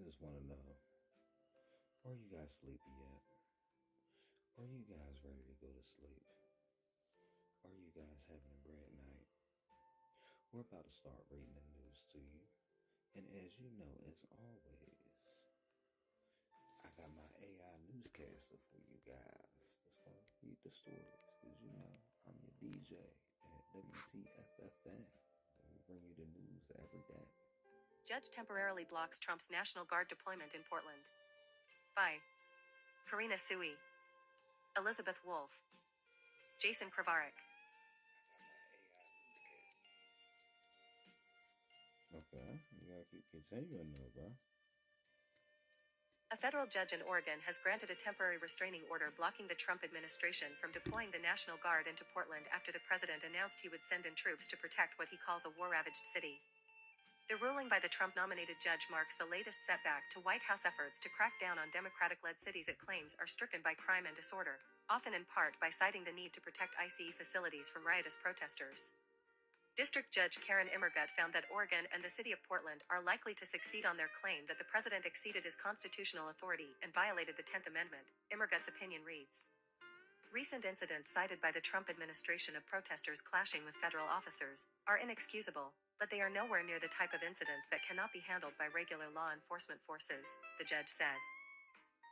just want to know, are you guys sleepy yet? Are you guys ready to go to sleep? Are you guys having a great night? We're about to start reading the news to you. And as you know, as always, I got my AI newscaster for you guys that's going to read the stories. Because you know, I'm your DJ at WTFFN. And we bring you the news every day. Judge temporarily blocks Trump's National Guard deployment in Portland. By Karina Sui, Elizabeth Wolf, Jason Kravarik. Okay, you gotta keep continuing though, bro. A federal judge in Oregon has granted a temporary restraining order blocking the Trump administration from deploying the National Guard into Portland after the president announced he would send in troops to protect what he calls a war-ravaged city. The ruling by the Trump-nominated judge marks the latest setback to White House efforts to crack down on Democratic-led cities it claims are stricken by crime and disorder, often in part by citing the need to protect ICE facilities from riotous protesters. District Judge Karen Immergut found that Oregon and the city of Portland are likely to succeed on their claim that the president exceeded his constitutional authority and violated the 10th Amendment, Immergut's opinion reads. Recent incidents cited by the Trump administration of protesters clashing with federal officers are inexcusable, but they are nowhere near the type of incidents that cannot be handled by regular law enforcement forces, the judge said.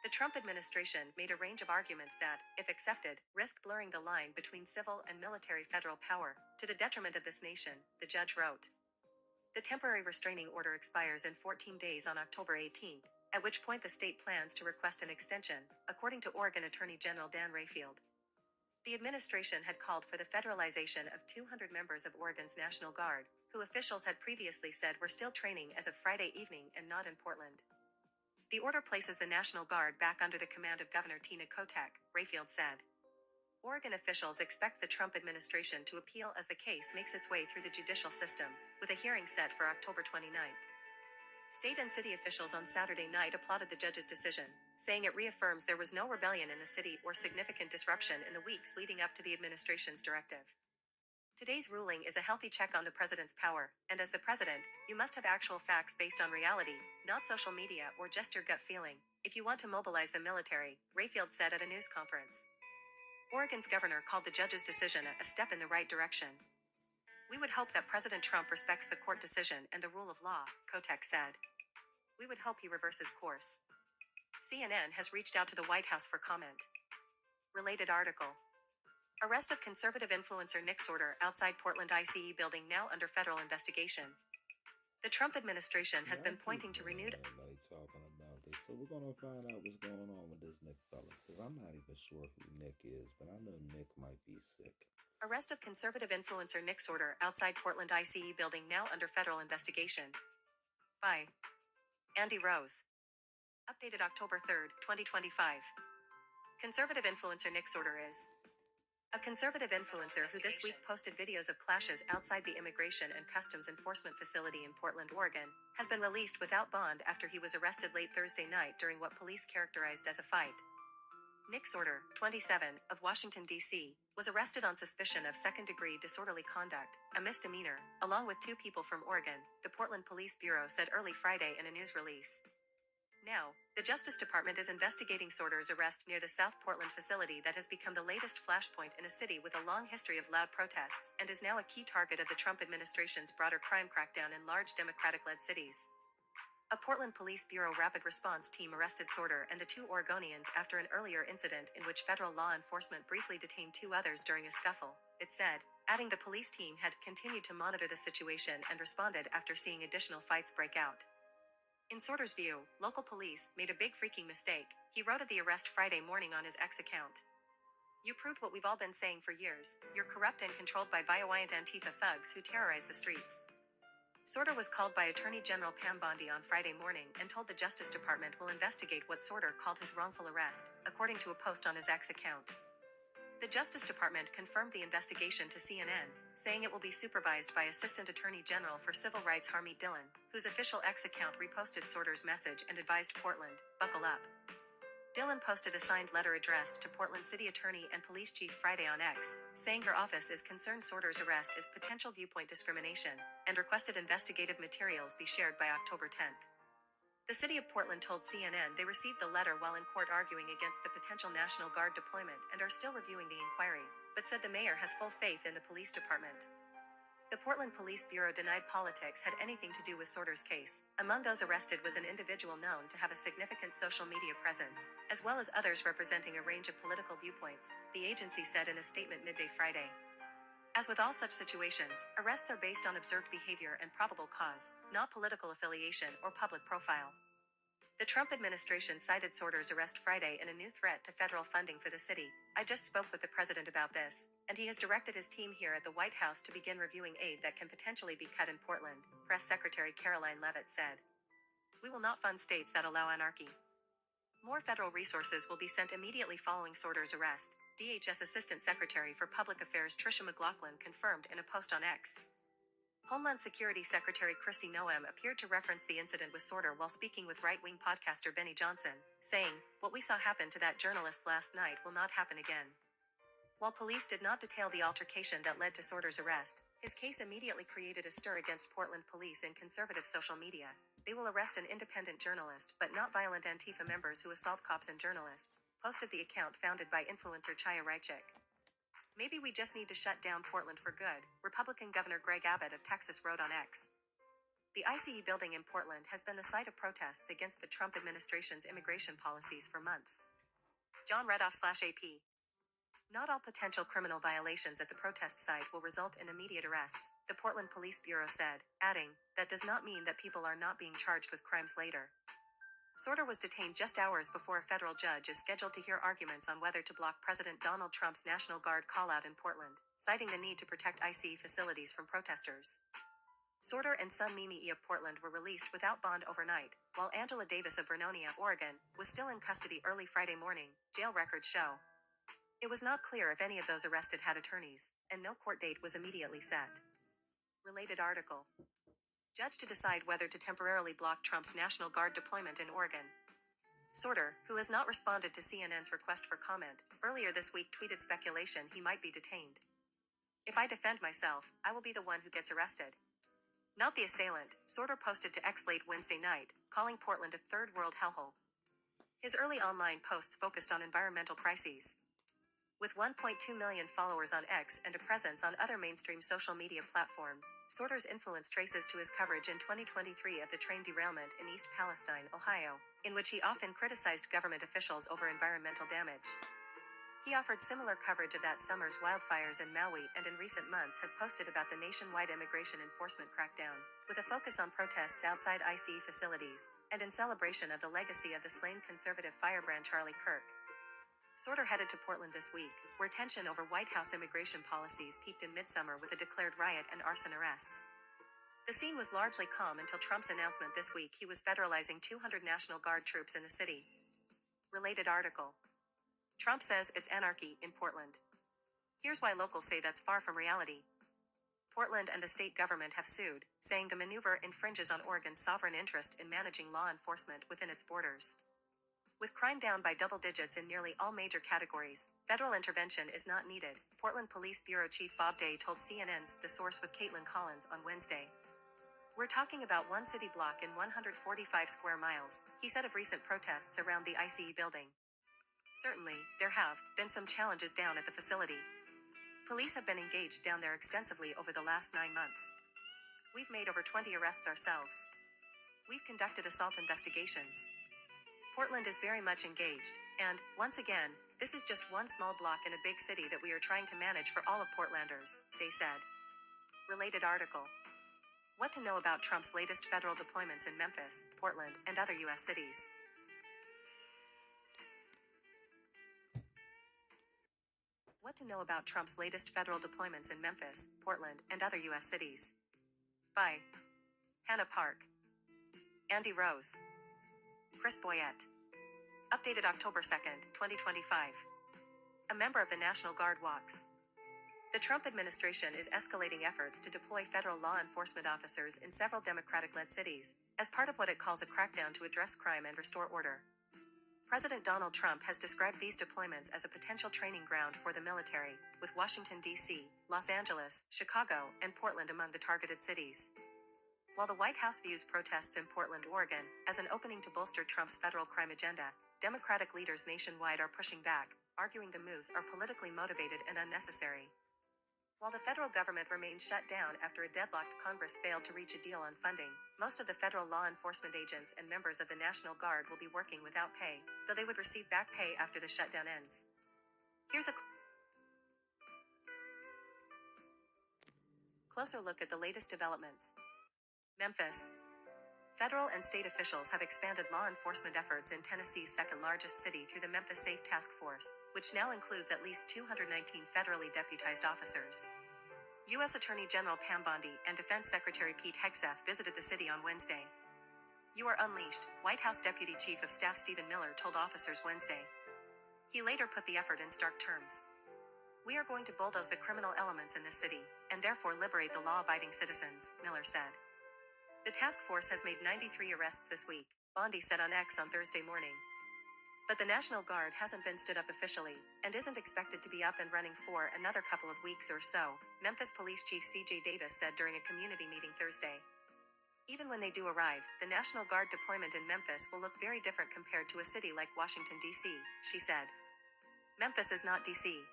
The Trump administration made a range of arguments that, if accepted, risk blurring the line between civil and military federal power, to the detriment of this nation, the judge wrote. The temporary restraining order expires in 14 days on October 18, at which point the state plans to request an extension, according to Oregon Attorney General Dan Rayfield. The administration had called for the federalization of 200 members of Oregon's National Guard, who officials had previously said were still training as of Friday evening and not in Portland. The order places the National Guard back under the command of Governor Tina Kotek, Rayfield said. Oregon officials expect the Trump administration to appeal as the case makes its way through the judicial system, with a hearing set for October 29. State and city officials on Saturday night applauded the judge's decision, saying it reaffirms there was no rebellion in the city or significant disruption in the weeks leading up to the administration's directive. Today's ruling is a healthy check on the president's power, and as the president, you must have actual facts based on reality, not social media or just your gut feeling, if you want to mobilize the military, Rayfield said at a news conference. Oregon's governor called the judge's decision a step in the right direction. We would hope that President Trump respects the court decision and the rule of law, Kotek said. We would hope he reverses course. CNN has reached out to the White House for comment. Related article. Arrest of conservative influencer Nick Sorter outside Portland ICE building now under federal investigation. The Trump administration has been pointing to renewed... talking about this, so we're going to find out what's going on with this Nick fella, because I'm not even sure who Nick is, but I know Nick might be sick. Arrest of conservative influencer Nick Sorter outside Portland ICE building now under federal investigation. By Andy Rose. Updated October 3, 2025. Conservative influencer Nick Sorter is a conservative influencer who this week posted videos of clashes outside the Immigration and Customs Enforcement facility in Portland, Oregon, has been released without bond after he was arrested late Thursday night during what police characterized as a fight. Nick Sorter, 27, of Washington, D.C., was arrested on suspicion of second-degree disorderly conduct, a misdemeanor, along with 2 people from Oregon, the Portland Police Bureau said early Friday in a news release. Now, the Justice Department is investigating Sorter's arrest near the South Portland facility that has become the latest flashpoint in a city with a long history of loud protests and is now a key target of the Trump administration's broader crime crackdown in large Democratic-led cities. A Portland Police Bureau rapid response team arrested Sorter and the 2 Oregonians after an earlier incident in which federal law enforcement briefly detained 2 others during a scuffle, it said, adding the police team had continued to monitor the situation and responded after seeing additional fights break out. In Sorter's view, local police made a big freaking mistake, he wrote of the arrest Friday morning on his X account. You proved what we've all been saying for years, you're corrupt and controlled by violent Antifa thugs who terrorize the streets. Sorter was called by Attorney General Pam Bondi on Friday morning and told the Justice Department will investigate what Sorter called his wrongful arrest, according to a post on his X account. The Justice Department confirmed the investigation to CNN, saying it will be supervised by Assistant Attorney General for Civil Rights Harmeet Dillon, whose official X account reposted Sorter's message and advised Portland, buckle up. Dillon posted a signed letter addressed to Portland City Attorney and Police Chief Friday on X, saying her office is concerned Sorter's arrest is potential viewpoint discrimination, and requested investigative materials be shared by October 10. The city of Portland told CNN they received the letter while in court arguing against the potential National Guard deployment and are still reviewing the inquiry, but said the mayor has full faith in the police department. The Portland Police Bureau denied politics had anything to do with Sorter's case. Among those arrested was an individual known to have a significant social media presence, as well as others representing a range of political viewpoints, the agency said in a statement midday Friday. As with all such situations, arrests are based on observed behavior and probable cause, not political affiliation or public profile. The Trump administration cited Sorter's arrest Friday in a new threat to federal funding for the city. I just spoke with the president about this, and he has directed his team here at the White House to begin reviewing aid that can potentially be cut in Portland, Press Secretary Caroline Leavitt said. We will not fund states that allow anarchy. More federal resources will be sent immediately following Sorter's arrest, DHS Assistant Secretary for Public Affairs Tricia McLaughlin confirmed in a post on X. Homeland Security Secretary Kristi Noem appeared to reference the incident with Sorter while speaking with right-wing podcaster Benny Johnson, saying, "What we saw happen to that journalist last night will not happen again." While police did not detail the altercation that led to Sorter's arrest, his case immediately created a stir against Portland police and conservative social media. They will arrest an independent journalist but not violent Antifa members who assault cops and journalists, posted the account founded by influencer Chaya Reichik. Maybe we just need to shut down Portland for good, Republican Governor Greg Abbott of Texas wrote on X. The ICE building in Portland has been the site of protests against the Trump administration's immigration policies for months. John Redoff/AP. Not all potential criminal violations at the protest site will result in immediate arrests, the Portland Police Bureau said, adding, that does not mean that people are not being charged with crimes later. Sorter was detained just hours before a federal judge is scheduled to hear arguments on whether to block President Donald Trump's National Guard call-out in Portland, citing the need to protect ICE facilities from protesters. Sorter and son Mimi E. of Portland were released without bond overnight, while Angela Davis of Vernonia, Oregon, was still in custody early Friday morning, jail records show. It was not clear if any of those arrested had attorneys, and no court date was immediately set. Related article. Judge to decide whether to temporarily block Trump's National Guard deployment in Oregon. Sorter, who has not responded to CNN's request for comment, earlier this week tweeted speculation he might be detained. If I defend myself, I will be the one who gets arrested. Not the assailant, Sorter posted to X late Wednesday night, calling Portland a third world hellhole. His early online posts focused on environmental crises. With 1.2 million followers on X and a presence on other mainstream social media platforms, Sorter's influence traces to his coverage in 2023 of the train derailment in East Palestine, Ohio, in which he often criticized government officials over environmental damage. He offered similar coverage of that summer's wildfires in Maui and in recent months has posted about the nationwide immigration enforcement crackdown, with a focus on protests outside ICE facilities, and in celebration of the legacy of the slain conservative firebrand Charlie Kirk. Sorter headed to Portland this week, where tension over White House immigration policies peaked in midsummer with a declared riot and arson arrests. The scene was largely calm until Trump's announcement this week he was federalizing 200 National Guard troops in the city. Related article. Trump says it's anarchy in Portland. Here's why locals say that's far from reality. Portland and the state government have sued, saying the maneuver infringes on Oregon's sovereign interest in managing law enforcement within its borders. With crime down by double digits in nearly all major categories, federal intervention is not needed, Portland Police Bureau Chief Bob Day told CNN's The Source with Caitlin Collins on Wednesday. We're talking about one city block in 145 square miles, he said of recent protests around the ICE building. Certainly, there have been some challenges down at the facility. Police have been engaged down there extensively over the last 9 months. We've made over 20 arrests ourselves. We've conducted assault investigations. Portland is very much engaged, and, once again, this is just one small block in a big city that we are trying to manage for all of Portlanders, Day said. Related article. What to know about Trump's latest federal deployments in Memphis, Portland, and other U.S. cities. What to know about Trump's latest federal deployments in Memphis, Portland, and other U.S. cities. By Hannah Park, Andy Rose, Chris Boyette. Updated October 2nd, 2025. A member of the National Guard walks. The Trump administration is escalating efforts to deploy federal law enforcement officers in several Democratic-led cities, as part of what it calls a crackdown to address crime and restore order. President Donald Trump has described these deployments as a potential training ground for the military, with Washington, D.C., Los Angeles, Chicago, and Portland among the targeted cities. While the White House views protests in Portland, Oregon, as an opening to bolster Trump's federal crime agenda, Democratic leaders nationwide are pushing back, arguing the moves are politically motivated and unnecessary. While the federal government remains shut down after a deadlocked Congress failed to reach a deal on funding, most of the federal law enforcement agents and members of the National Guard will be working without pay, though they would receive back pay after the shutdown ends. Here's a closer look at the latest developments. Memphis. Federal and state officials have expanded law enforcement efforts in Tennessee's second-largest city through the Memphis Safe Task Force, which now includes at least 219 federally deputized officers. U.S. Attorney General Pam Bondi and Defense Secretary Pete Hegseth visited the city on Wednesday. "You are unleashed," White House Deputy Chief of Staff Stephen Miller told officers Wednesday. He later put the effort in stark terms. "We are going to bulldoze the criminal elements in this city, and therefore liberate the law-abiding citizens," Miller said. The task force has made 93 arrests this week, Bondi said on X on Thursday morning. But the National Guard hasn't been stood up officially, and isn't expected to be up and running for another couple of weeks or so, Memphis Police Chief C.J. Davis said during a community meeting Thursday. "Even when they do arrive, the National Guard deployment in Memphis will look very different compared to a city like Washington, D.C., she said. Memphis is not D.C.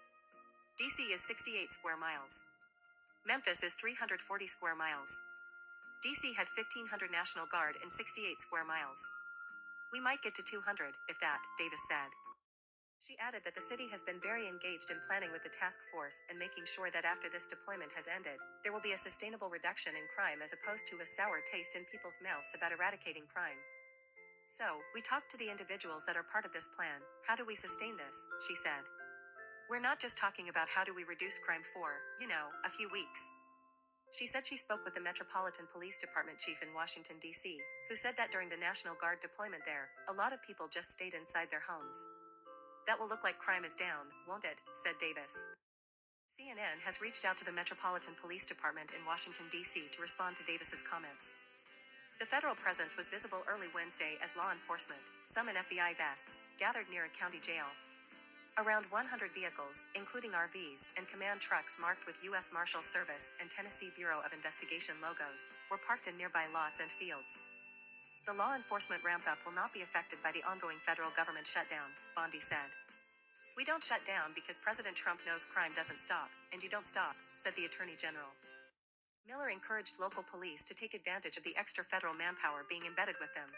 D.C. is 68 square miles. Memphis is 340 square miles. D.C. had 1,500 National Guard in 68 square miles. We might get to 200, if that," Davis said. She added that the city has been very engaged in planning with the task force and making sure that after this deployment has ended, there will be a sustainable reduction in crime as opposed to a sour taste in people's mouths about eradicating crime. "So, we talked to the individuals that are part of this plan. How do we sustain this?" she said. "We're not just talking about how do we reduce crime for, a few weeks." She said she spoke with the Metropolitan Police Department chief in Washington, D.C., who said that during the National Guard deployment there, a lot of people just stayed inside their homes. "That will look like crime is down, won't it?" said Davis. CNN has reached out to the Metropolitan Police Department in Washington, D.C. to respond to Davis's comments. The federal presence was visible early Wednesday as law enforcement, some in FBI vests, gathered near a county jail. Around 100 vehicles, including RVs, and command trucks marked with U.S. Marshals Service and Tennessee Bureau of Investigation logos, were parked in nearby lots and fields. The law enforcement ramp-up will not be affected by the ongoing federal government shutdown, Bondi said. "We don't shut down because President Trump knows crime doesn't stop, and you don't stop," said the Attorney General. Miller encouraged local police to take advantage of the extra federal manpower being embedded with them.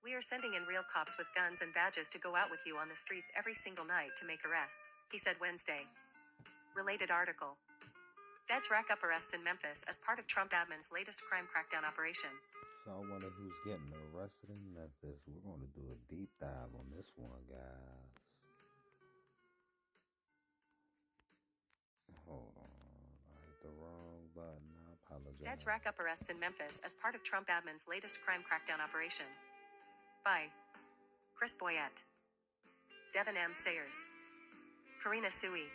"We are sending in real cops with guns and badges to go out with you on the streets every single night to make arrests," he said Wednesday. Related article. Feds rack up arrests in Memphis as part of Trump admin's latest crime crackdown operation. So I wonder who's getting arrested in Memphis. We're going to do a deep dive on this one, guys. Hold on. I hit the wrong button. I apologize. Feds rack up arrests in Memphis as part of Trump admin's latest crime crackdown operation. By Chris Boyette, Devin M. Sayers, Karina Sui,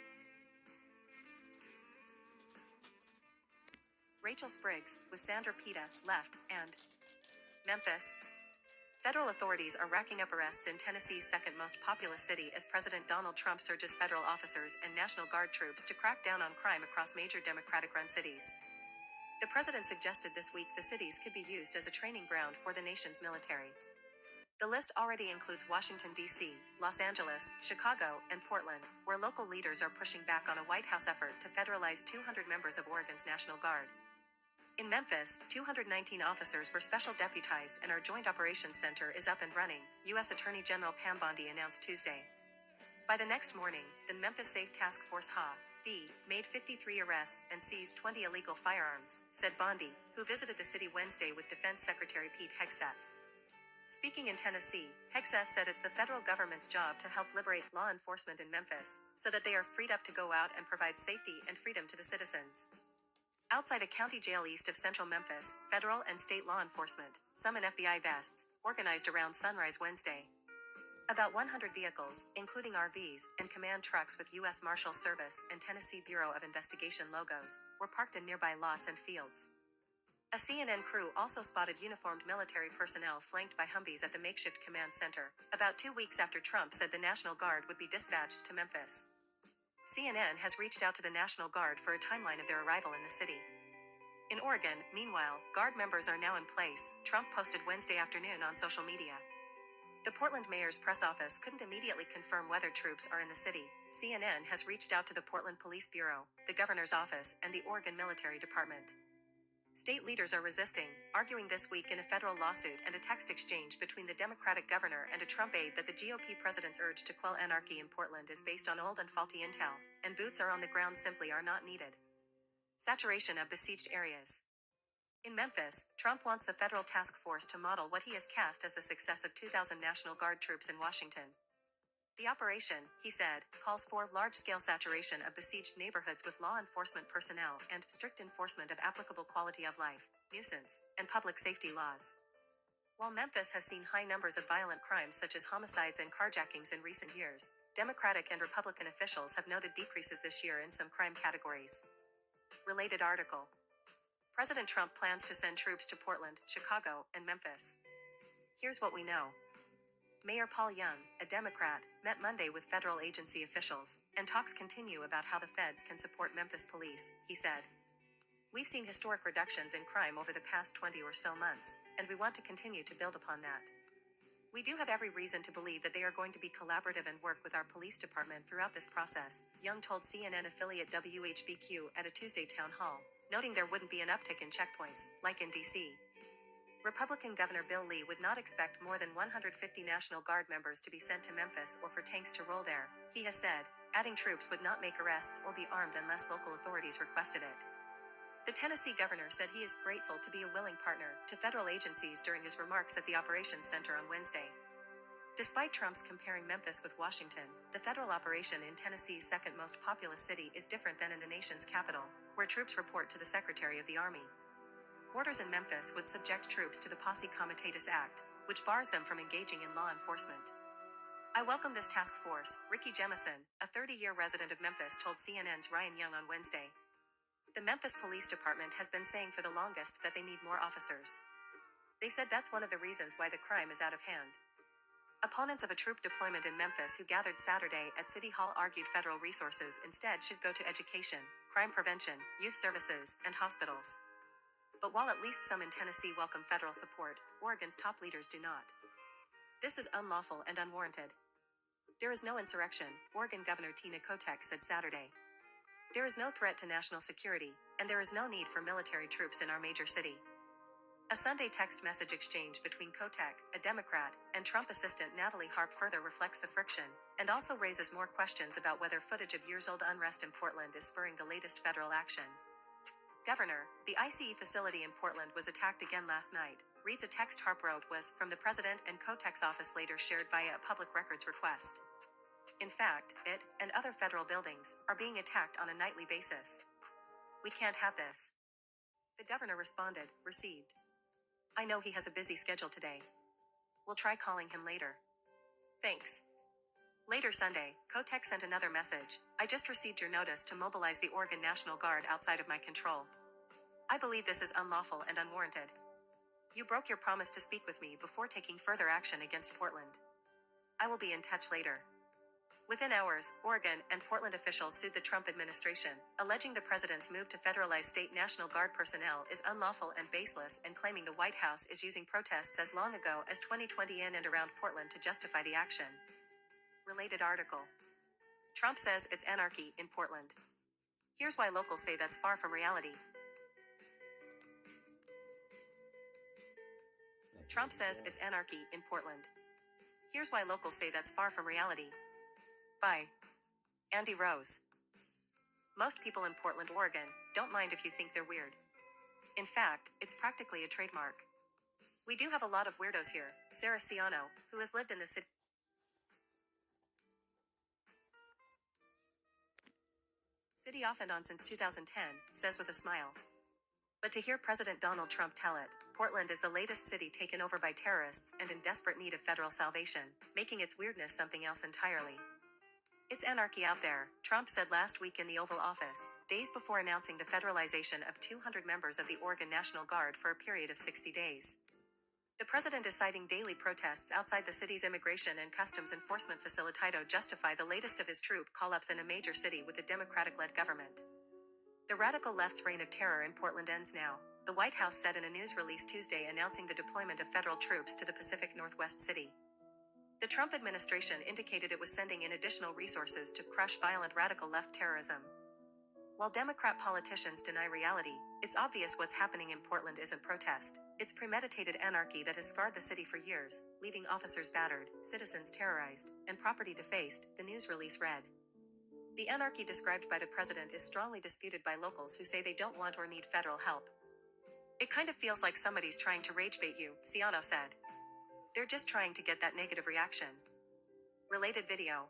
Rachel Spriggs, with Sandra Pita, left, and Memphis. Federal authorities are racking up arrests in Tennessee's second most populous city as President Donald Trump surges federal officers and National Guard troops to crack down on crime across major Democratic-run cities. The president suggested this week the cities could be used as a training ground for the nation's military. The list already includes Washington, D.C., Los Angeles, Chicago, and Portland, where local leaders are pushing back on a White House effort to federalize 200 members of Oregon's National Guard. In Memphis, 219 officers were special deputized and our Joint Operations Center is up and running, U.S. Attorney General Pam Bondi announced Tuesday. By the next morning, the Memphis Safe Task Force (HA-D) made 53 arrests and seized 20 illegal firearms, said Bondi, who visited the city Wednesday with Defense Secretary Pete Hegseth. Speaking in Tennessee, Hegseth said it's the federal government's job to help liberate law enforcement in Memphis, so that they are freed up to go out and provide safety and freedom to the citizens. Outside a county jail east of central Memphis, federal and state law enforcement, some in FBI vests, organized around sunrise Wednesday. About 100 vehicles, including RVs, and command trucks with U.S. Marshals Service and Tennessee Bureau of Investigation logos, were parked in nearby lots and fields. A CNN crew also spotted uniformed military personnel flanked by Humvees at the makeshift command center, about 2 weeks after Trump said the National Guard would be dispatched to Memphis. CNN has reached out to the National Guard for a timeline of their arrival in the city. In Oregon, meanwhile, Guard members are now in place, Trump posted Wednesday afternoon on social media. The Portland mayor's press office couldn't immediately confirm whether troops are in the city. CNN has reached out to the Portland Police Bureau, the governor's office, and the Oregon Military Department. State leaders are resisting, arguing this week in a federal lawsuit and a text exchange between the Democratic governor and a Trump aide that the GOP president's urge to quell anarchy in Portland is based on old and faulty intel, and boots are on the ground simply are not needed. Saturation of besieged areas. In Memphis, Trump wants the federal task force to model what he has cast as the success of 2,000 National Guard troops in Washington. The operation, he said, calls for large-scale saturation of besieged neighborhoods with law enforcement personnel and strict enforcement of applicable quality of life, nuisance, and public safety laws. While Memphis has seen high numbers of violent crimes such as homicides and carjackings in recent years, Democratic and Republican officials have noted decreases this year in some crime categories. Related article. President Trump plans to send troops to Portland, Chicago, and Memphis. Here's what we know. Mayor Paul Young, a Democrat, met Monday with federal agency officials, and talks continue about how the feds can support Memphis police, he said. We've seen historic reductions in crime over the past 20 or so months, and we want to continue to build upon that. We do have every reason to believe that they are going to be collaborative and work with our police department throughout this process, Young told CNN affiliate WHBQ at a Tuesday town hall, noting there wouldn't be an uptick in checkpoints, like in D.C. Republican Governor Bill Lee would not expect more than 150 National Guard members to be sent to Memphis or for tanks to roll there, he has said, adding troops would not make arrests or be armed unless local authorities requested it. The Tennessee governor said he is grateful to be a willing partner to federal agencies during his remarks at the Operations Center on Wednesday. Despite Trump's comparing Memphis with Washington, the federal operation in Tennessee's second most populous city is different than in the nation's capital, where troops report to the Secretary of the Army. Orders in Memphis would subject troops to the Posse Comitatus Act, which bars them from engaging in law enforcement. I welcome this task force, Ricky Jemison, a 30-year resident of Memphis told CNN's Ryan Young on Wednesday. The Memphis Police Department has been saying for the longest that they need more officers. They said that's one of the reasons why the crime is out of hand. Opponents of a troop deployment in Memphis who gathered Saturday at City Hall argued federal resources instead should go to education, crime prevention, youth services, and hospitals. But while at least some in Tennessee welcome federal support, Oregon's top leaders do not. This is unlawful and unwarranted. There is no insurrection, Oregon Governor Tina Kotek said Saturday. There is no threat to national security, and there is no need for military troops in our major city. A Sunday text message exchange between Kotek, a Democrat, and Trump assistant Natalie Harp further reflects the friction, and also raises more questions about whether footage of years-old unrest in Portland is spurring the latest federal action. Governor, the ICE facility in Portland was attacked again last night, reads a text Harp wrote was from the president and Kotek's office later shared via a public records request. In fact, it, and other federal buildings, are being attacked on a nightly basis. We can't have this. The governor responded, received. I know he has a busy schedule today. We'll try calling him later. Thanks. Later Sunday, Kotek sent another message. I just received your notice to mobilize the Oregon National Guard outside of my control. I believe this is unlawful and unwarranted. You broke your promise to speak with me before taking further action against Portland. I will be in touch later. Within hours, Oregon and Portland officials sued the Trump administration, alleging the president's move to federalize state National Guard personnel is unlawful and baseless and claiming the White House is using protests as long ago as 2020 in and around Portland to justify the action. Related article. Trump says it's anarchy in Portland. Here's why locals say that's far from reality. Trump says it's anarchy in Portland. Here's why locals say that's far from reality. By Andy Rose. Most people in Portland, Oregon, don't mind if you think they're weird. In fact, it's practically a trademark. We do have a lot of weirdos here, Sarah Ciano, who has lived in the city off and on since 2010, says with a smile. But to hear President Donald Trump tell it, Portland is the latest city taken over by terrorists and in desperate need of federal salvation, making its weirdness something else entirely. It's anarchy out there, Trump said last week in the Oval Office, days before announcing the federalization of 200 members of the Oregon National Guard for a period of 60 days. The president is citing daily protests outside the city's Immigration and Customs Enforcement facility to justify the latest of his troop call-ups in a major city with a Democratic-led government. The radical left's reign of terror in Portland ends now, the White House said in a news release Tuesday announcing the deployment of federal troops to the Pacific Northwest city. The Trump administration indicated it was sending in additional resources to crush violent radical left terrorism. While Democrat politicians deny reality, it's obvious what's happening in Portland isn't protest. It's premeditated anarchy that has scarred the city for years, leaving officers battered, citizens terrorized, and property defaced, the news release read. The anarchy described by the president is strongly disputed by locals who say they don't want or need federal help. It kind of feels like somebody's trying to rage bait you, Ciano said. They're just trying to get that negative reaction. Related video.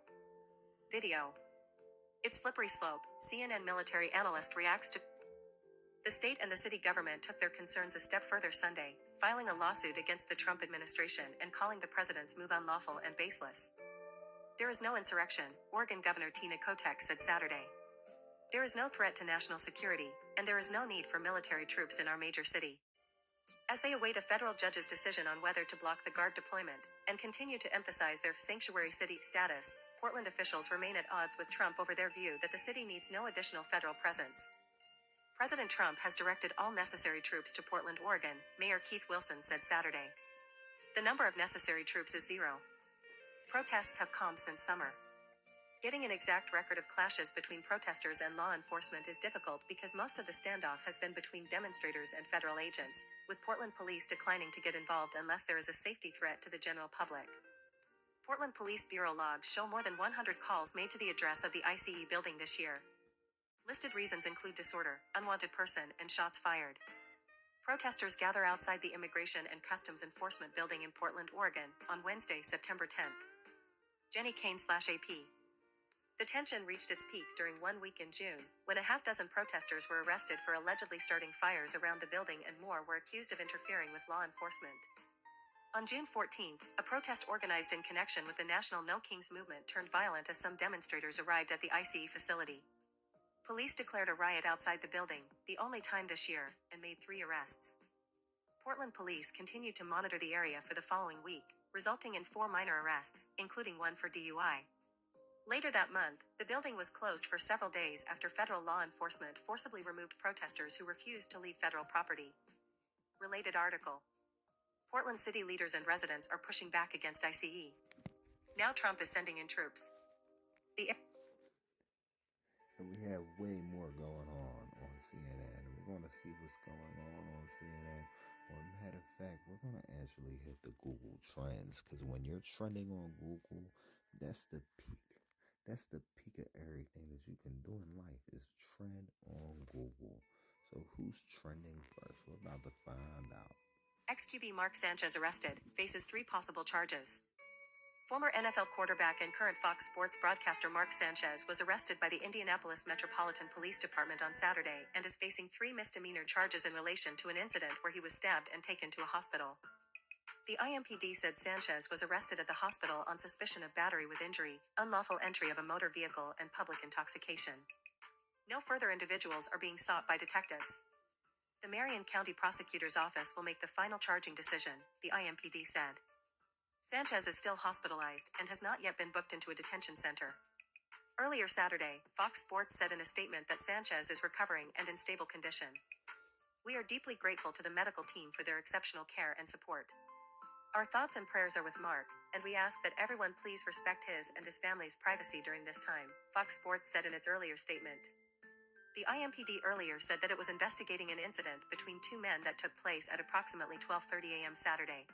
It's slippery slope, CNN military analyst reacts to. The state and the city government took their concerns a step further Sunday, filing a lawsuit against the Trump administration and calling the president's move unlawful and baseless. There is no insurrection, Oregon Governor Tina Kotek said Saturday. There is no threat to national security, and there is no need for military troops in our major city. As they await a federal judge's decision on whether to block the Guard deployment, and continue to emphasize their sanctuary city status, Portland officials remain at odds with Trump over their view that the city needs no additional federal presence. President Trump has directed all necessary troops to Portland, Oregon, Mayor Keith Wilson said Saturday. The number of necessary troops is 0. Protests have calmed since summer. Getting an exact record of clashes between protesters and law enforcement is difficult because most of the standoff has been between demonstrators and federal agents, with Portland police declining to get involved unless there is a safety threat to the general public. Portland Police Bureau logs show more than 100 calls made to the address of the ICE building this year. Listed reasons include disorder, unwanted person, and shots fired. Protesters gather outside the Immigration and Customs Enforcement building in Portland, Oregon, on Wednesday, September 10th. Jenny Kane/AP. The tension reached its peak during 1 week in June, when a half-dozen protesters were arrested for allegedly starting fires around the building and more were accused of interfering with law enforcement. On June 14th, a protest organized in connection with the National No Kings movement turned violent as some demonstrators arrived at the ICE facility. Police declared a riot outside the building, the only time this year, and made 3 arrests. Portland police continued to monitor the area for the following week, resulting in 4 minor arrests, including one for DUI. Later that month, the building was closed for several days after federal law enforcement forcibly removed protesters who refused to leave federal property. Related article. Portland city leaders and residents are pushing back against ICE. Now Trump is sending in troops. And we have way more going on CNN. And we're going to see what's going on CNN. Or matter of fact, we're going to actually hit the Google Trends. Because when you're trending on Google, that's the peak. That's the peak of everything that you can do in life is trend on Google. So who's trending first? We're about to find out. Ex-QB Mark Sanchez arrested, faces 3 possible charges. Former NFL quarterback and current Fox Sports broadcaster Mark Sanchez was arrested by the Indianapolis Metropolitan Police Department on Saturday and is facing 3 misdemeanor charges in relation to an incident where he was stabbed and taken to a hospital. The IMPD said Sanchez was arrested at the hospital on suspicion of battery with injury, unlawful entry of a motor vehicle, and public intoxication. No further individuals are being sought by detectives. The Marion County Prosecutor's Office will make the final charging decision, the IMPD said. Sanchez is still hospitalized and has not yet been booked into a detention center. Earlier Saturday, Fox Sports said in a statement that Sanchez is recovering and in stable condition. We are deeply grateful to the medical team for their exceptional care and support. Our thoughts and prayers are with Mark, and we ask that everyone please respect his and his family's privacy during this time, Fox Sports said in its earlier statement. The IMPD earlier said that it was investigating an incident between 2 men that took place at approximately 12:30 a.m. Saturday.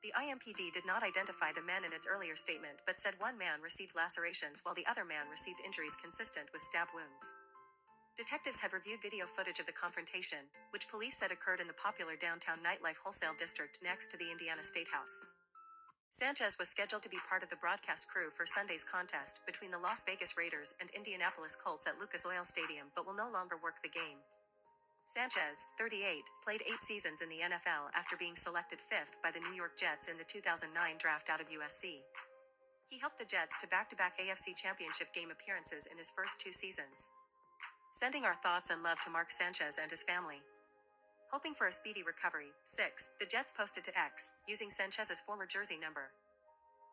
The IMPD did not identify the men in its earlier statement but said one man received lacerations while the other man received injuries consistent with stab wounds. Detectives had reviewed video footage of the confrontation, which police said occurred in the popular downtown nightlife wholesale district next to the Indiana State House. Sanchez was scheduled to be part of the broadcast crew for Sunday's contest between the Las Vegas Raiders and Indianapolis Colts at Lucas Oil Stadium but will no longer work the game. Sanchez, 38, played 8 seasons in the NFL after being selected 5th by the New York Jets in the 2009 draft out of USC. He helped the Jets to back-to-back AFC Championship game appearances in his first 2 seasons. Sending our thoughts and love to Mark Sanchez and his family. Hoping for a speedy recovery, 6, the Jets posted to X, using Sanchez's former jersey number.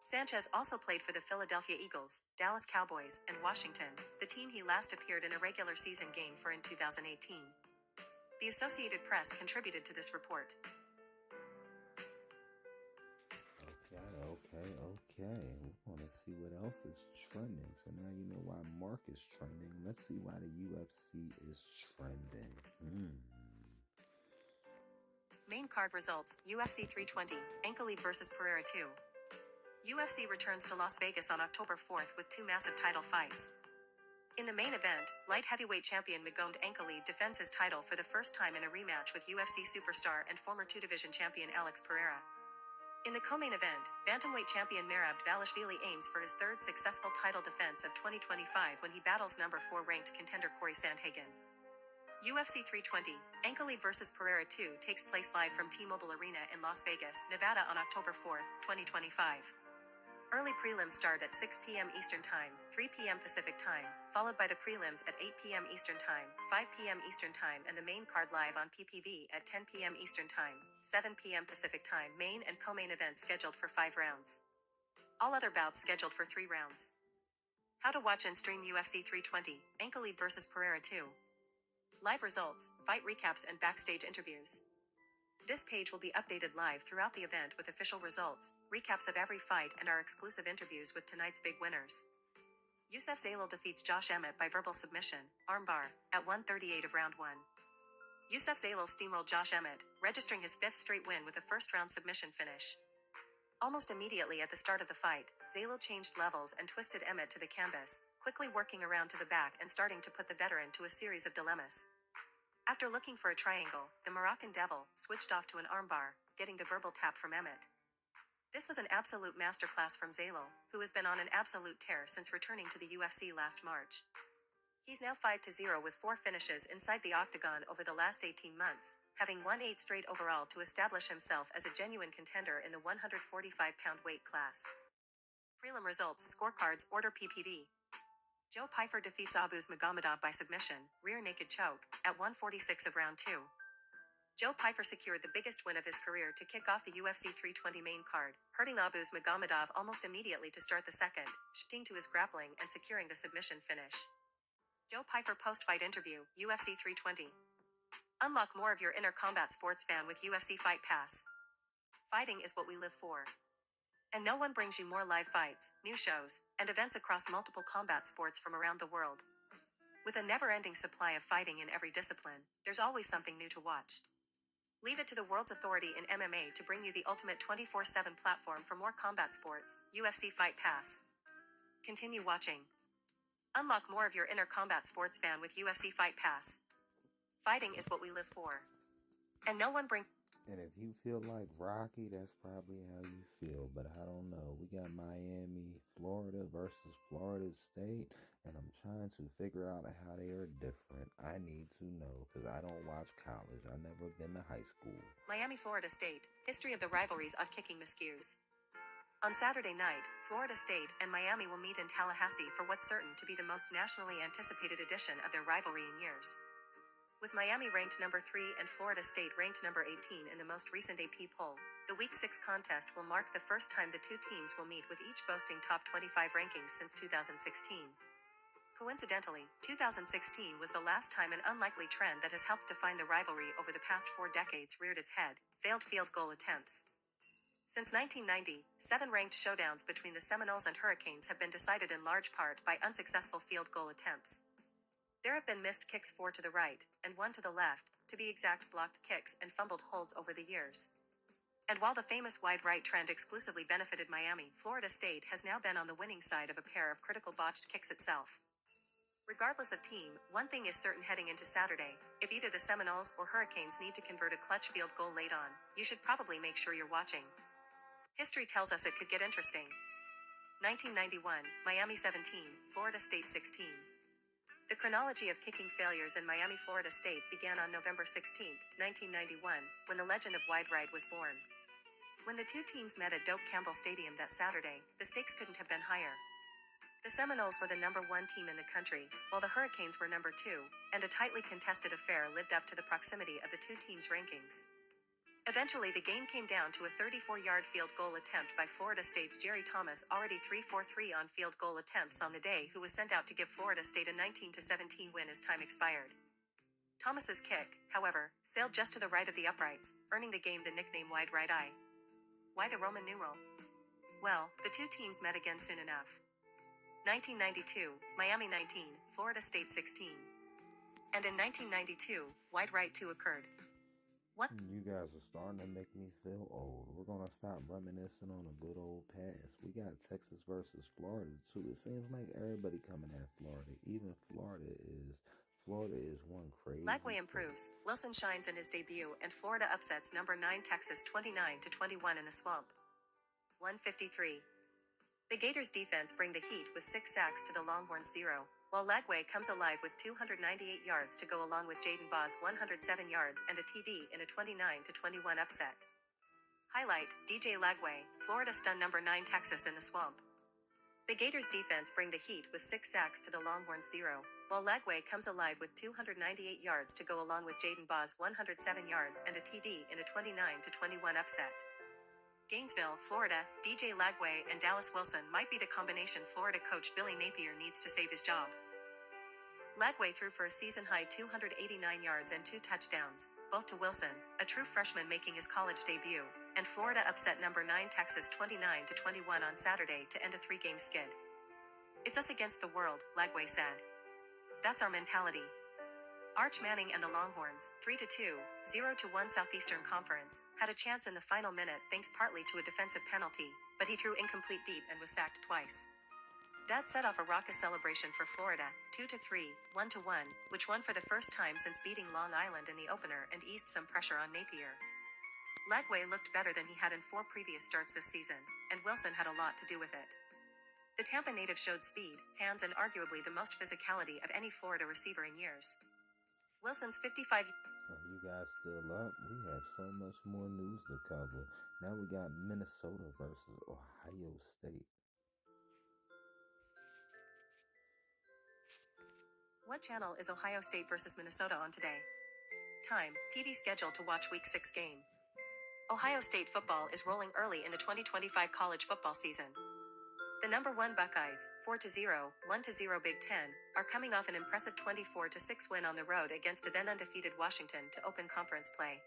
Sanchez also played for the Philadelphia Eagles, Dallas Cowboys, and Washington, the team he last appeared in a regular season game for in 2018. The Associated Press contributed to this report. Okay. We want to see what else is trending. So now you know why Mark is trending. Let's see why the UFC is trending. Main card results, UFC 320, Ankalaev vs. Pereira 2. UFC returns to Las Vegas on October 4th with two massive title fights. In the main event, light heavyweight champion Magomed Ankalaev defends his title for the first time in a rematch with UFC superstar and former two-division champion Alex Pereira. In the co-main event, bantamweight champion Merab Dvalishvili aims for his third successful title defense of 2025 when he battles number 4 ranked contender Corey Sandhagen. UFC 320, Ankalaev vs. Pereira 2 takes place live from T-Mobile Arena in Las Vegas, Nevada on October 4, 2025. Early prelims start at 6 p.m. Eastern Time, 3 p.m. Pacific Time, followed by the prelims at 8 p.m. Eastern Time, 5 p.m. Eastern Time, and the main card live on PPV at 10 p.m. Eastern Time, 7 p.m. Pacific Time. Main and co-main events scheduled for 5 rounds. All other bouts scheduled for 3 rounds. How to watch and stream UFC 320, Ankalaev vs. Pereira 2. Live results, fight recaps, and backstage interviews. This page will be updated live throughout the event with official results, recaps of every fight, and our exclusive interviews with tonight's big winners. Youssef Zalal defeats Josh Emmett by verbal submission, armbar, at 1:38 of round 1. Youssef Zalal steamrolled Josh Emmett, registering his 5th straight win with a first-round submission finish. Almost immediately at the start of the fight, Zalal changed levels and twisted Emmett to the canvas, quickly working around to the back and starting to put the veteran to a series of dilemmas. After looking for a triangle, the Moroccan Devil switched off to an armbar, getting the verbal tap from Emmett. This was an absolute masterclass from Zalal, who has been on an absolute tear since returning to the UFC last March. He's now 5-0 with 4 finishes inside the octagon over the last 18 months, having won 8 straight overall to establish himself as a genuine contender in the 145-pound weight class. Prelim results, scorecards, order PPV. Joe Pyfer defeats Abuz Magomedov by submission, rear naked choke, at 1:46 of round 2. Joe Pyfer secured the biggest win of his career to kick off the UFC 320 main card, hurting Abuz Magomedov almost immediately to start the second, shifting to his grappling and securing the submission finish. Joe Pyfer post-fight interview, UFC 320. Unlock more of your inner combat sports fan with UFC Fight Pass. Fighting is what we live for. And no one brings you more live fights, new shows, and events across multiple combat sports from around the world. With a never-ending supply of fighting in every discipline, there's always something new to watch. Leave it to the world's authority in MMA to bring you the ultimate 24/7 platform for more combat sports, UFC Fight Pass. Continue watching. Unlock more of your inner combat sports fan with UFC Fight Pass. Fighting is what we live for. And no one brings... And if you feel like Rocky, that's probably how you feel. But I don't know. We got Miami, Florida versus Florida State. And I'm trying to figure out how they are different. I need to know because I don't watch college. I've never been to high school. Miami, Florida State. History of the rivalries of kicking miscues. On Saturday night, Florida State and Miami will meet in Tallahassee for what's certain to be the most nationally anticipated edition of their rivalry in years. With Miami ranked number 3 and Florida State ranked number 18 in the most recent AP poll, the Week 6 contest will mark the first time the two teams will meet, with each boasting top 25 rankings since 2016. Coincidentally, 2016 was the last time an unlikely trend that has helped define the rivalry over the past 4 decades reared its head: failed field goal attempts. Since 1990, 7 ranked showdowns between the Seminoles and Hurricanes have been decided in large part by unsuccessful field goal attempts. There have been missed kicks 4 to the right, and 1 to the left, to be exact, blocked kicks and fumbled holds over the years. And while the famous wide right trend exclusively benefited Miami, Florida State has now been on the winning side of a pair of critical botched kicks itself. Regardless of team, one thing is certain heading into Saturday: if either the Seminoles or Hurricanes need to convert a clutch field goal late on, you should probably make sure you're watching. History tells us it could get interesting. 1991, Miami 17, Florida State 16. The chronology of kicking failures in Miami, Florida State began on November 16, 1991, when the legend of wide right was born. When the two teams met at Doak Campbell Stadium that Saturday, the stakes couldn't have been higher. The Seminoles were the number 1 team in the country, while the Hurricanes were number 2, and a tightly contested affair lived up to the proximity of the two teams' rankings. Eventually, the game came down to a 34-yard field goal attempt by Florida State's Jerry Thomas, already 3 for 3 on field goal attempts on the day, who was sent out to give Florida State a 19-17 win as time expired. Thomas's kick, however, sailed just to the right of the uprights, earning the game the nickname Wide Right Eye. Why the Roman numeral? Well, the two teams met again soon enough. 1992, Miami 19, Florida State 16. And in 1992, Wide Right 2 occurred. What? You guys are starting to make me feel old. We're going to stop reminiscing on a good old past. We got Texas versus Florida, too. It seems like everybody coming at Florida. Even Florida is one crazy Lagway improves, Wilson shines in his debut, and Florida upsets number 9 Texas 29-21 in the Swamp. 153. The Gators defense bring the heat with 6 sacks to the Longhorns 0, while Lagway comes alive with 298 yards to go along with Jaden Baugh's 107 yards and a TD in a 29-21 upset. Highlight, DJ Lagway, Florida stun number 9 Texas in the Swamp. The Gators defense bring the heat with 6 sacks to the Longhorns 0, while Lagway comes alive with 298 yards to go along with Jaden Baugh's 107 yards and a TD in a 29-21 upset. Gainesville, Florida, DJ Lagway and Dallas Wilson might be the combination Florida coach Billy Napier needs to save his job. Lagway threw for a season-high 289 yards and 2 touchdowns, both to Wilson, a true freshman making his college debut, and Florida upset number 9 Texas 29-21 on Saturday to end a 3-game skid. It's us against the world, Lagway said. That's our mentality. Arch Manning and the Longhorns, 3-2, 0-1 Southeastern Conference, had a chance in the final minute thanks partly to a defensive penalty, but he threw incomplete deep and was sacked twice. That set off a raucous celebration for Florida, 2-3, 1-1, which won for the first time since beating Long Island in the opener and eased some pressure on Napier. Lagway looked better than he had in 4 previous starts this season, and Wilson had a lot to do with it. The Tampa native showed speed, hands and arguably the most physicality of any Florida receiver in years. Wilson's 55... Are you guys still up? We have so much more news to cover. Now we got Minnesota versus Ohio State. What channel is Ohio State versus Minnesota on today? Time, TV schedule to watch Week 6 game. Ohio State football is rolling early in the 2025 college football season. The number 1 Buckeyes, 4-0, 1-0 Big Ten, are coming off an impressive 24-6 win on the road against a then undefeated Washington to open conference play.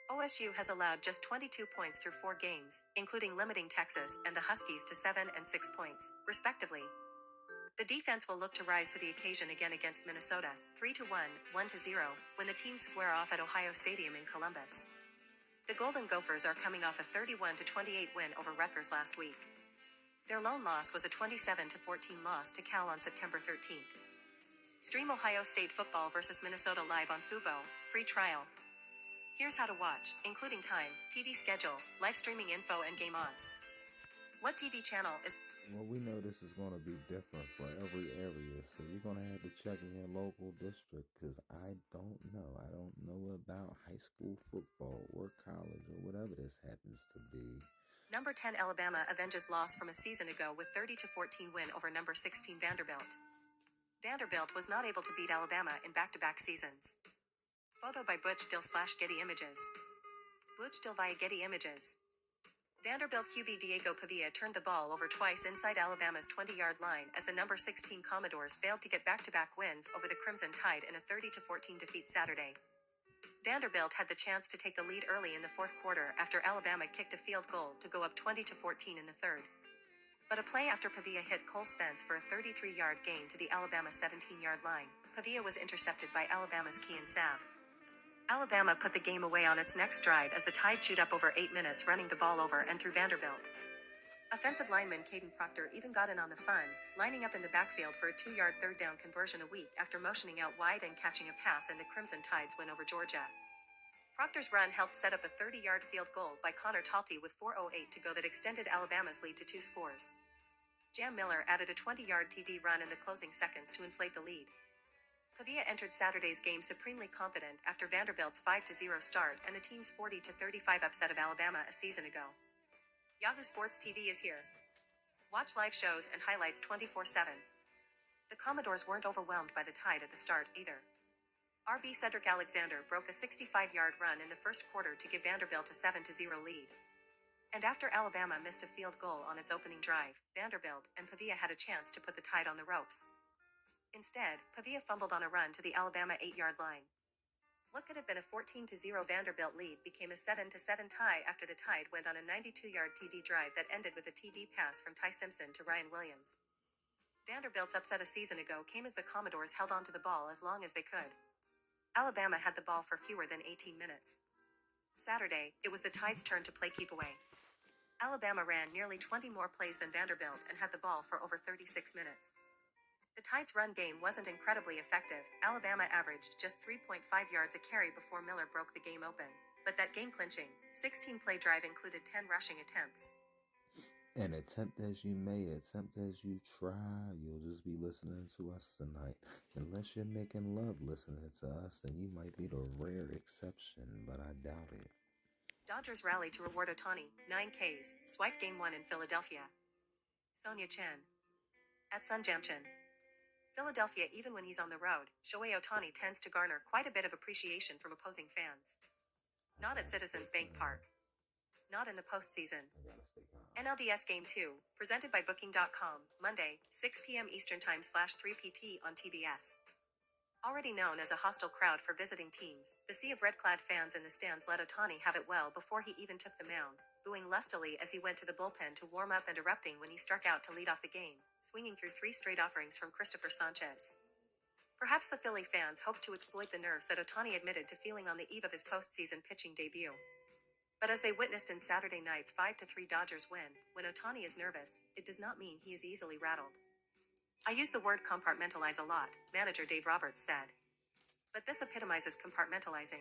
OSU has allowed just 22 points through 4 games, including limiting Texas and the Huskies to 7 and 6 points, respectively. The defense will look to rise to the occasion again against Minnesota, 3-1, 1-0, when the teams square off at Ohio Stadium in Columbus. The Golden Gophers are coming off a 31-28 win over Rutgers last week. Their lone loss was a 27-14 loss to Cal on September 13th. Stream Ohio State football versus Minnesota live on Fubo, free trial. Here's how to watch, including time, TV schedule, live streaming info and game odds. What TV channel is... Well, we know this is going to be different for every area, so you're going to have to check in your local district, because I don't know. I don't know about high school football or college or whatever this happens to be. Number 10 Alabama avenges loss from a season ago with 30-14 win over number 16 Vanderbilt. Vanderbilt was not able to beat Alabama in back-to-back seasons. Photo by Butch Dill/Getty Images. Butch Dill via Getty Images. Vanderbilt QB Diego Pavia turned the ball over twice inside Alabama's 20-yard line as the number 16 Commodores failed to get back-to-back wins over the Crimson Tide in a 30-14 defeat Saturday. Vanderbilt had the chance to take the lead early in the fourth quarter after Alabama kicked a field goal to go up 20-14 in the third. But a play after Pavia hit Cole Spence for a 33-yard gain to the Alabama 17-yard line, Pavia was intercepted by Alabama's Kean Sabb. Alabama put the game away on its next drive as the Tide chewed up over 8 minutes running the ball over and through Vanderbilt. Offensive lineman Caden Proctor even got in on the fun, lining up in the backfield for a 2-yard third down conversion a week after motioning out wide and catching a pass in the Crimson Tide's win over Georgia. Proctor's run helped set up a 30-yard field goal by Connor Talty with 4:08 to go that extended Alabama's lead to 2 scores. Jam Miller added a 20-yard TD run in the closing seconds to inflate the lead. Pavia entered Saturday's game supremely confident after Vanderbilt's 5-0 start and the team's 40-35 upset of Alabama a season ago. Yahoo Sports TV is here. Watch live shows and highlights 24/7. The Commodores weren't overwhelmed by the Tide at the start either. RB Cedric Alexander broke a 65-yard run in the first quarter to give Vanderbilt a 7-0 lead. And after Alabama missed a field goal on its opening drive, Vanderbilt and Pavia had a chance to put the Tide on the ropes. Instead, Pavia fumbled on a run to the Alabama 8-yard line. What could have been a 14-0 Vanderbilt lead became a 7-7 tie after the Tide went on a 92-yard TD drive that ended with a TD pass from Ty Simpson to Ryan Williams. Vanderbilt's upset a season ago came as the Commodores held on to the ball as long as they could. Alabama had the ball for fewer than 18 minutes. Saturday, it was the Tide's turn to play keep away. Alabama ran nearly 20 more plays than Vanderbilt and had the ball for over 36 minutes. The Tide's run game wasn't incredibly effective. Alabama averaged just 3.5 yards a carry before Miller broke the game open. But that game-clinching, 16-play drive included 10 rushing attempts. And attempt as you may, attempt as you try, you'll just be listening to us tonight. Unless you're making love listening to us, then you might be the rare exception, but I doubt it. Dodgers rally to reward Ohtani, 9 Ks, swipe Game 1 in Philadelphia. Sonia Chen. At Sunjamchen. Philadelphia, even when he's on the road, Shohei Ohtani tends to garner quite a bit of appreciation from opposing fans. Not at Citizens Bank Park. Not in the postseason. NLDS Game 2, presented by Booking.com, Monday, 6 p.m. Eastern Time /3 PT on TBS. Already known as a hostile crowd for visiting teams, the sea of red-clad fans in the stands let Ohtani have it well before he even took the mound, booing lustily as he went to the bullpen to warm up and erupting when he struck out to lead off the game, swinging through 3 straight offerings from Christopher Sanchez. Perhaps the Philly fans hoped to exploit the nerves that Ohtani admitted to feeling on the eve of his postseason pitching debut. But as they witnessed in Saturday night's 5-3 Dodgers win, when Ohtani is nervous, it does not mean he is easily rattled. I use the word compartmentalize a lot, manager Dave Roberts said. But this epitomizes compartmentalizing.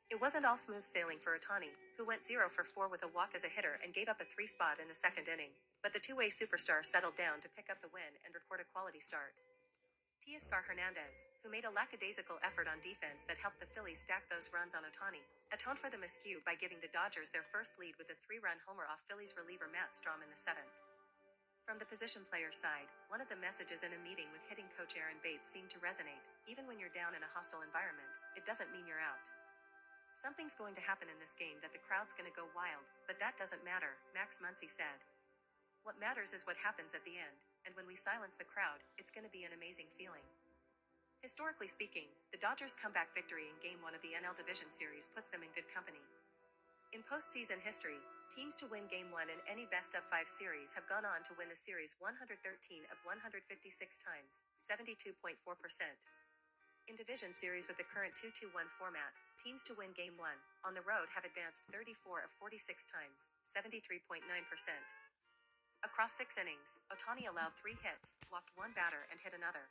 It wasn't all smooth sailing for Ohtani, who went 0 for 4 with a walk as a hitter and gave up a 3 spot in the second inning, but the two-way superstar settled down to pick up the win and record a quality start. Teoscar Hernandez, who made a lackadaisical effort on defense that helped the Phillies stack those runs on Ohtani, atoned for the miscue by giving the Dodgers their first lead with a 3-run homer off Phillies reliever Matt Strom in the 7th. From the position player's side, one of the messages in a meeting with hitting coach Aaron Bates seemed to resonate. Even when you're down in a hostile environment, it doesn't mean you're out. Something's going to happen in this game that the crowd's going to go wild, but that doesn't matter, Max Muncy said. What matters is what happens at the end, and when we silence the crowd, it's going to be an amazing feeling. Historically speaking, the Dodgers' comeback victory in Game 1 of the NL Division Series puts them in good company. In postseason history, teams to win Game 1 in any best-of-5 series have gone on to win the series 113 of 156 times, 72.4%. In division series with the current 2-2-1 format, teams to win Game 1 on the road have advanced 34 of 46 times, 73.9%. Across 6 innings, Ohtani allowed 3 hits, walked 1 batter, and hit another.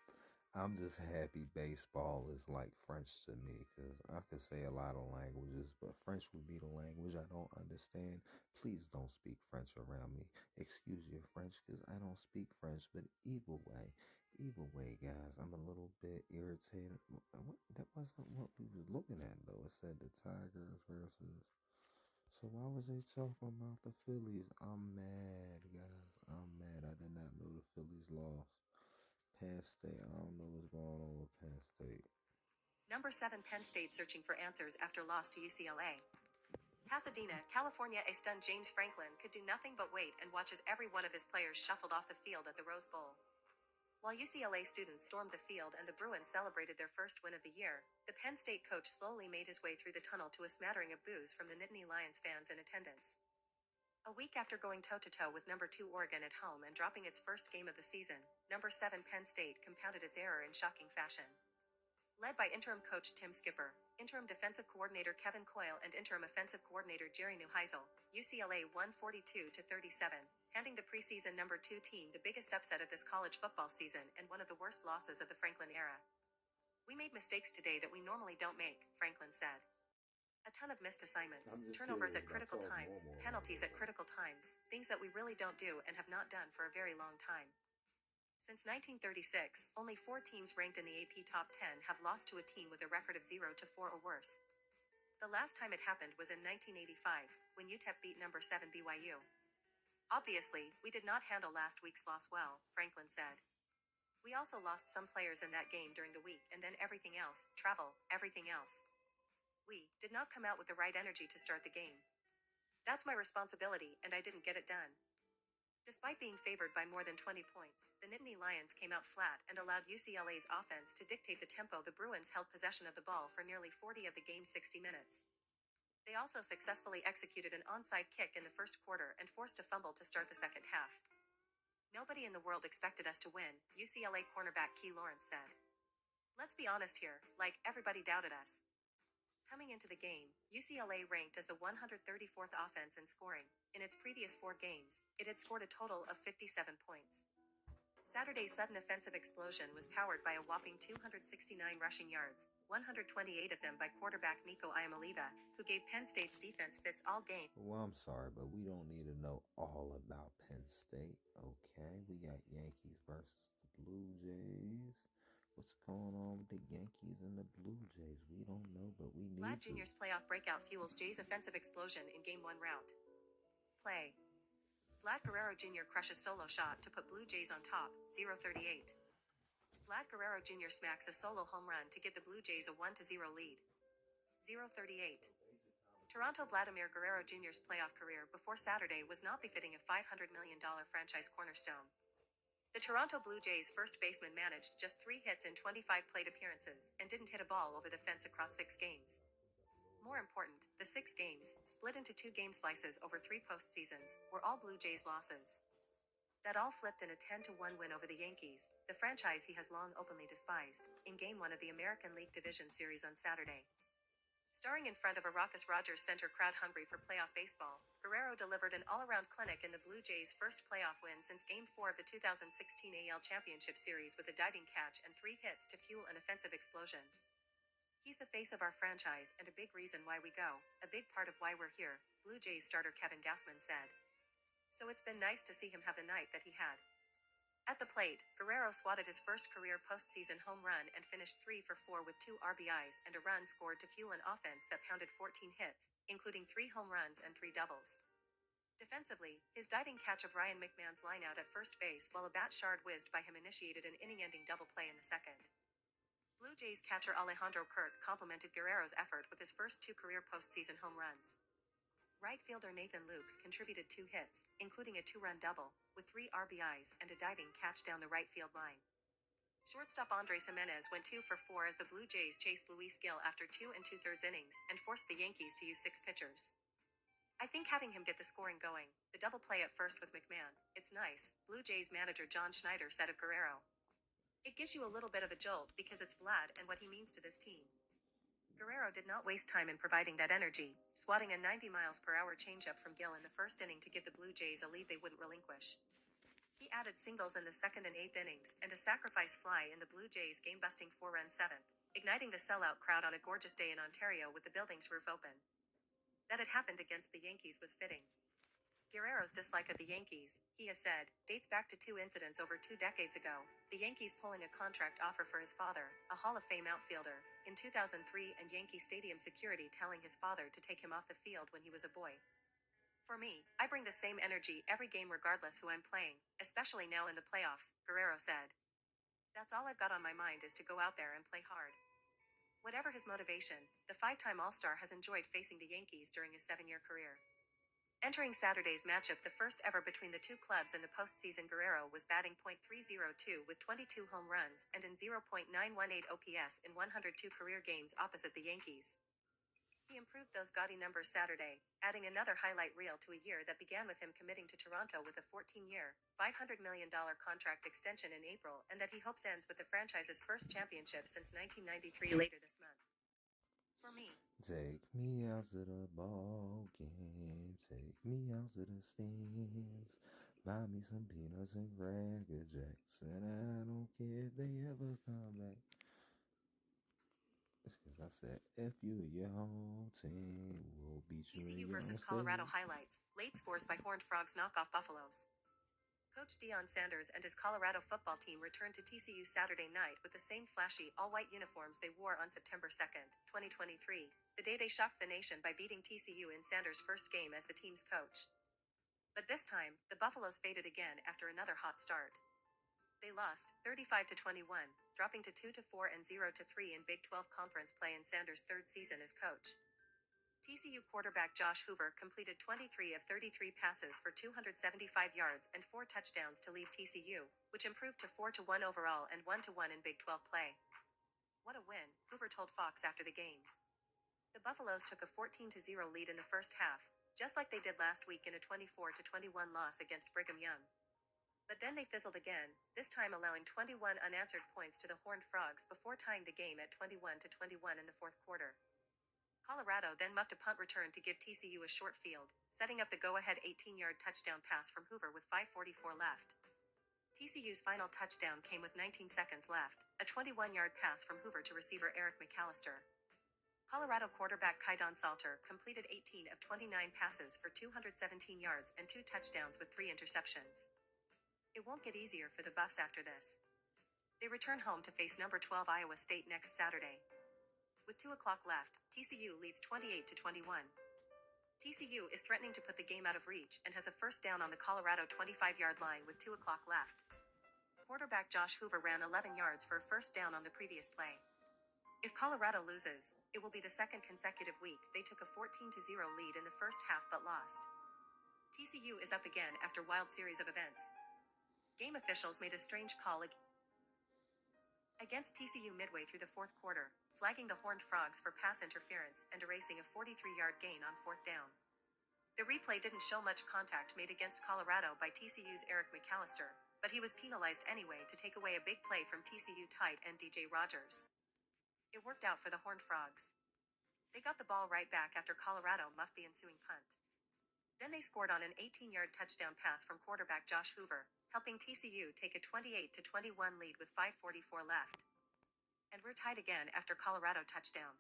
I'm just happy baseball is like French to me, because I could say a lot of languages, but French would be the language I don't understand. Please don't speak French around me. Excuse your French, because I don't speak French, but either way, guys, I'm a little bit irritated. That wasn't what we was looking at, though. It said the Tigers versus... So why was they talking about the Phillies? I'm mad, guys. I'm mad. I did not know the Phillies lost. Penn State, I don't know what's going on with Penn State. Number 7 Penn State searching for answers after loss to UCLA. Pasadena, California. A stunned James Franklin could do nothing but wait and watch as every one of his players shuffled off the field at the Rose Bowl. While UCLA students stormed the field and the Bruins celebrated their first win of the year, the Penn State coach slowly made his way through the tunnel to a smattering of boos from the Nittany Lions fans in attendance. A week after going toe-to-toe with number 2 Oregon at home and dropping its first game of the season, number 7 Penn State compounded its error in shocking fashion. Led by interim coach Tim Skipper, interim defensive coordinator Kevin Coyle and interim offensive coordinator Jerry Neuheisel, UCLA won 42-37, handing the preseason number 2 team the biggest upset of this college football season and one of the worst losses of the Franklin era. "We made mistakes today that we normally don't make," Franklin said. A ton of missed assignments, turnovers at critical times, penalties at critical times, things that we really don't do and have not done for a very long time. Since 1936, only 4 teams ranked in the AP Top 10 have lost to a team with a record of 0-4 or worse. The last time it happened was in 1985, when UTEP beat number 7 BYU. "Obviously, we did not handle last week's loss well," Franklin said. We also lost some players in that game during the week, and then everything else, travel, everything else. We did not come out with the right energy to start the game. That's my responsibility, and I didn't get it done. Despite being favored by more than 20 points, the Nittany Lions came out flat and allowed UCLA's offense to dictate the tempo. The Bruins held possession of the ball for nearly 40 of the game's 60 minutes. They also successfully executed an onside kick in the first quarter and forced a fumble to start the second half. Nobody in the world expected us to win, UCLA cornerback Key Lawrence said. Let's be honest here, like, everybody doubted us. Coming into the game, UCLA ranked as the 134th offense in scoring. In its previous 4 games, it had scored a total of 57 points. Saturday's sudden offensive explosion was powered by a whopping 269 rushing yards, 128 of them by quarterback Nico Iamaleava, who gave Penn State's defense fits all game. Well, I'm sorry, but we don't need to know all about Penn State, okay? We got Yankees versus the Blue Jays. What's going on with the Yankees and the Blue Jays? We don't know, but we need Vlad to. Jr.'s playoff breakout fuels Jays' offensive explosion in Game 1 rout. Play. Vlad Guerrero Jr. crushes solo shot to put Blue Jays on top, 0-38. Vlad Guerrero Jr. smacks a solo home run to give the Blue Jays a 1-0 lead. 0-38. Toronto Vladimir Guerrero Jr.'s playoff career before Saturday was not befitting a $500 million franchise cornerstone. The Toronto Blue Jays first baseman managed just 3 hits in 25 plate appearances and didn't hit a ball over the fence across 6 games. More important, the 6 games, split into 2 game slices over 3 postseasons, were all Blue Jays losses. That all flipped in a 10-1 win over the Yankees, the franchise he has long openly despised, in Game 1 of the American League Division Series on Saturday. Starring in front of a raucous Rogers Center crowd hungry for playoff baseball, Guerrero delivered an all-around clinic in the Blue Jays' first playoff win since Game 4 of the 2016 AL Championship Series with a diving catch and 3 hits to fuel an offensive explosion. He's the face of our franchise and a big reason why we go, a big part of why we're here, Blue Jays starter Kevin Gausman said. So it's been nice to see him have the night that he had. At the plate, Guerrero swatted his first career postseason home run and finished 3 for 4 with 2 RBIs and a run scored to fuel an offense that pounded 14 hits, including 3 home runs and 3 doubles. Defensively, his diving catch of Ryan McMahon's lineout at first base while a bat shard whizzed by him initiated an inning-ending double play in the second. Blue Jays catcher Alejandro Kirk complimented Guerrero's effort with his first 2 career postseason home runs. Right fielder Nathan Lukes contributed 2 hits, including a 2-run double, with 3 RBIs and a diving catch down the right field line. Shortstop Andres Jimenez went 2 for 4 as the Blue Jays chased Luis Gil after 2 2/3 innings and forced the Yankees to use 6 pitchers. I think having him get the scoring going, the double play at first with McMahon, it's nice, Blue Jays manager John Schneider said of Guerrero. It gives you a little bit of a jolt because it's Vlad and what he means to this team. Guerrero did not waste time in providing that energy, swatting a 90 miles per hour changeup from Gil in the first inning to give the Blue Jays a lead they wouldn't relinquish. He added singles in the second and 8th innings and a sacrifice fly in the Blue Jays' game-busting 4-run 7th, igniting the sellout crowd on a gorgeous day in Ontario with the building's roof open. That it happened against the Yankees was fitting. Guerrero's dislike of the Yankees, he has said, dates back to 2 incidents over 2 decades ago, the Yankees pulling a contract offer for his father, a Hall of Fame outfielder, in 2003 and Yankee Stadium security telling his father to take him off the field when he was a boy. For me, I bring the same energy every game regardless who I'm playing, especially now in the playoffs, Guerrero said. That's all I've got on my mind is to go out there and play hard. Whatever his motivation, the 5-time All-Star has enjoyed facing the Yankees during his 7-year career. Entering Saturday's matchup the first ever between the 2 clubs in the postseason, Guerrero was batting .302 with 22 home runs and in 0.918 OPS in 102 career games opposite the Yankees. He improved those gaudy numbers Saturday, adding another highlight reel to a year that began with him committing to Toronto with a 14-year, $500 million contract extension in April and that he hopes ends with the franchise's first championship since 1993 later this month. For me, Take me out to the ball game, take me out to the stands, buy me some peanuts and Cracker Jacks, and I don't care if they ever come back. It's because I said, F you and your whole team, we'll beat you in TCU your versus own Colorado state. highlights, late scores by Horned Frogs knock off Buffaloes. Coach Deion Sanders and his Colorado football team returned to TCU Saturday night with the same flashy, all-white uniforms they wore on September 2, 2023, the day they shocked the nation by beating TCU in Sanders' first game as the team's coach. But this time, the Buffaloes faded again after another hot start. They lost 35-21, dropping to 2-4 and 0-3 in Big 12 conference play in Sanders' third season as coach. TCU quarterback Josh Hoover completed 23 of 33 passes for 275 yards and 4 touchdowns to lead TCU, which improved to 4-1 overall and 1-1 in Big 12 play. "What a win," Hoover told Fox after the game. "The Buffaloes took a 14-0 lead in the first half, just like they did last week in a 24-21 loss against Brigham Young. But then they fizzled again, this time allowing 21 unanswered points to the Horned Frogs before tying the game at 21-21 in the fourth quarter. Colorado then muffed a punt return to give TCU a short field, setting up the go-ahead 18-yard touchdown pass from Hoover with 5:44 left. TCU's final touchdown came with 19 seconds left, a 21-yard pass from Hoover to receiver Eric McAllister. Colorado quarterback Kaidon Salter completed 18 of 29 passes for 217 yards and 2 touchdowns with 3 interceptions. It won't get easier for the Buffs after this. They return home to face number 12 Iowa State next Saturday. With 2 o'clock left, TCU leads 28-21. TCU is threatening to put the game out of reach and has a first down on the Colorado 25-yard line with 2 o'clock left. Quarterback Josh Hoover ran 11 yards for a first down on the previous play. If Colorado loses, it will be the second consecutive week they took a 14-0 lead in the first half but lost. TCU is up again after a wild series of events. Game officials made a strange call against TCU midway through the fourth quarter, flagging the Horned Frogs for pass interference and erasing a 43-yard gain on fourth down. The replay didn't show much contact made against Colorado by TCU's Eric McAllister, but he was penalized anyway to take away a big play from TCU tight end DJ Rogers. It worked out for the Horned Frogs. They got the ball right back after Colorado muffed the ensuing punt. Then they scored on an 18-yard touchdown pass from quarterback Josh Hoover, helping TCU take a 28-21 lead with 5:44 left. And we're tied again after Colorado touchdown.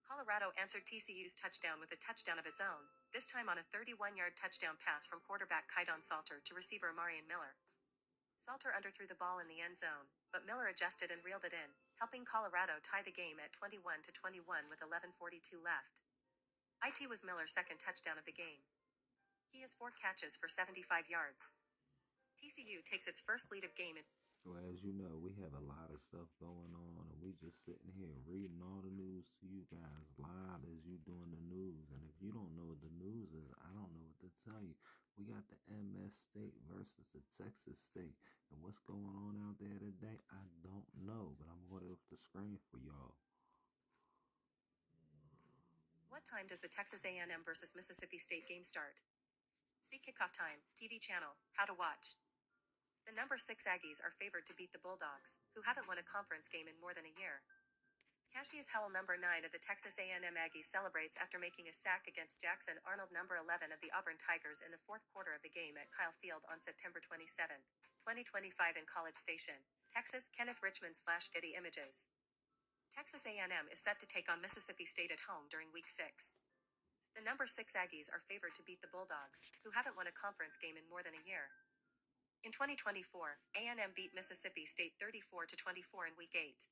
Colorado answered TCU's touchdown with a touchdown of its own, this time on a 31-yard touchdown pass from quarterback Kaidon Salter to receiver Amarian Miller. Salter underthrew the ball in the end zone, but Miller adjusted and reeled it in, helping Colorado tie the game at 21-21 with 11:42 left. It was Miller's second touchdown of the game. He has 4 catches for 75 yards. TCU takes its first lead of game in. Well, as you know, we have a lot of stuff going on, and we just sitting here reading all the news to you guys live as you doing the news. And if you don't know what the news is, I don't know what to tell you. We got the MS State versus the Texas State. And what's going on out there today, I don't know, but I'm going to off the screen for y'all. What time does the Texas A&M versus Mississippi State game start? See kickoff time, TV channel, how to watch. The number 6 Aggies are favored to beat the Bulldogs, who haven't won a conference game in more than a year. Cassius Howell, number 9 of the Texas A&M Aggies, celebrates after making a sack against Jackson Arnold, number 11 of the Auburn Tigers, in the fourth quarter of the game at Kyle Field on September 27, 2025 in College Station, Texas. Kenneth Richmond/Getty Images. Texas A&M is set to take on Mississippi State at home during Week 6. The number 6 Aggies are favored to beat the Bulldogs, who haven't won a conference game in more than a year. In 2024, A&M beat Mississippi State 34-24 in Week 8.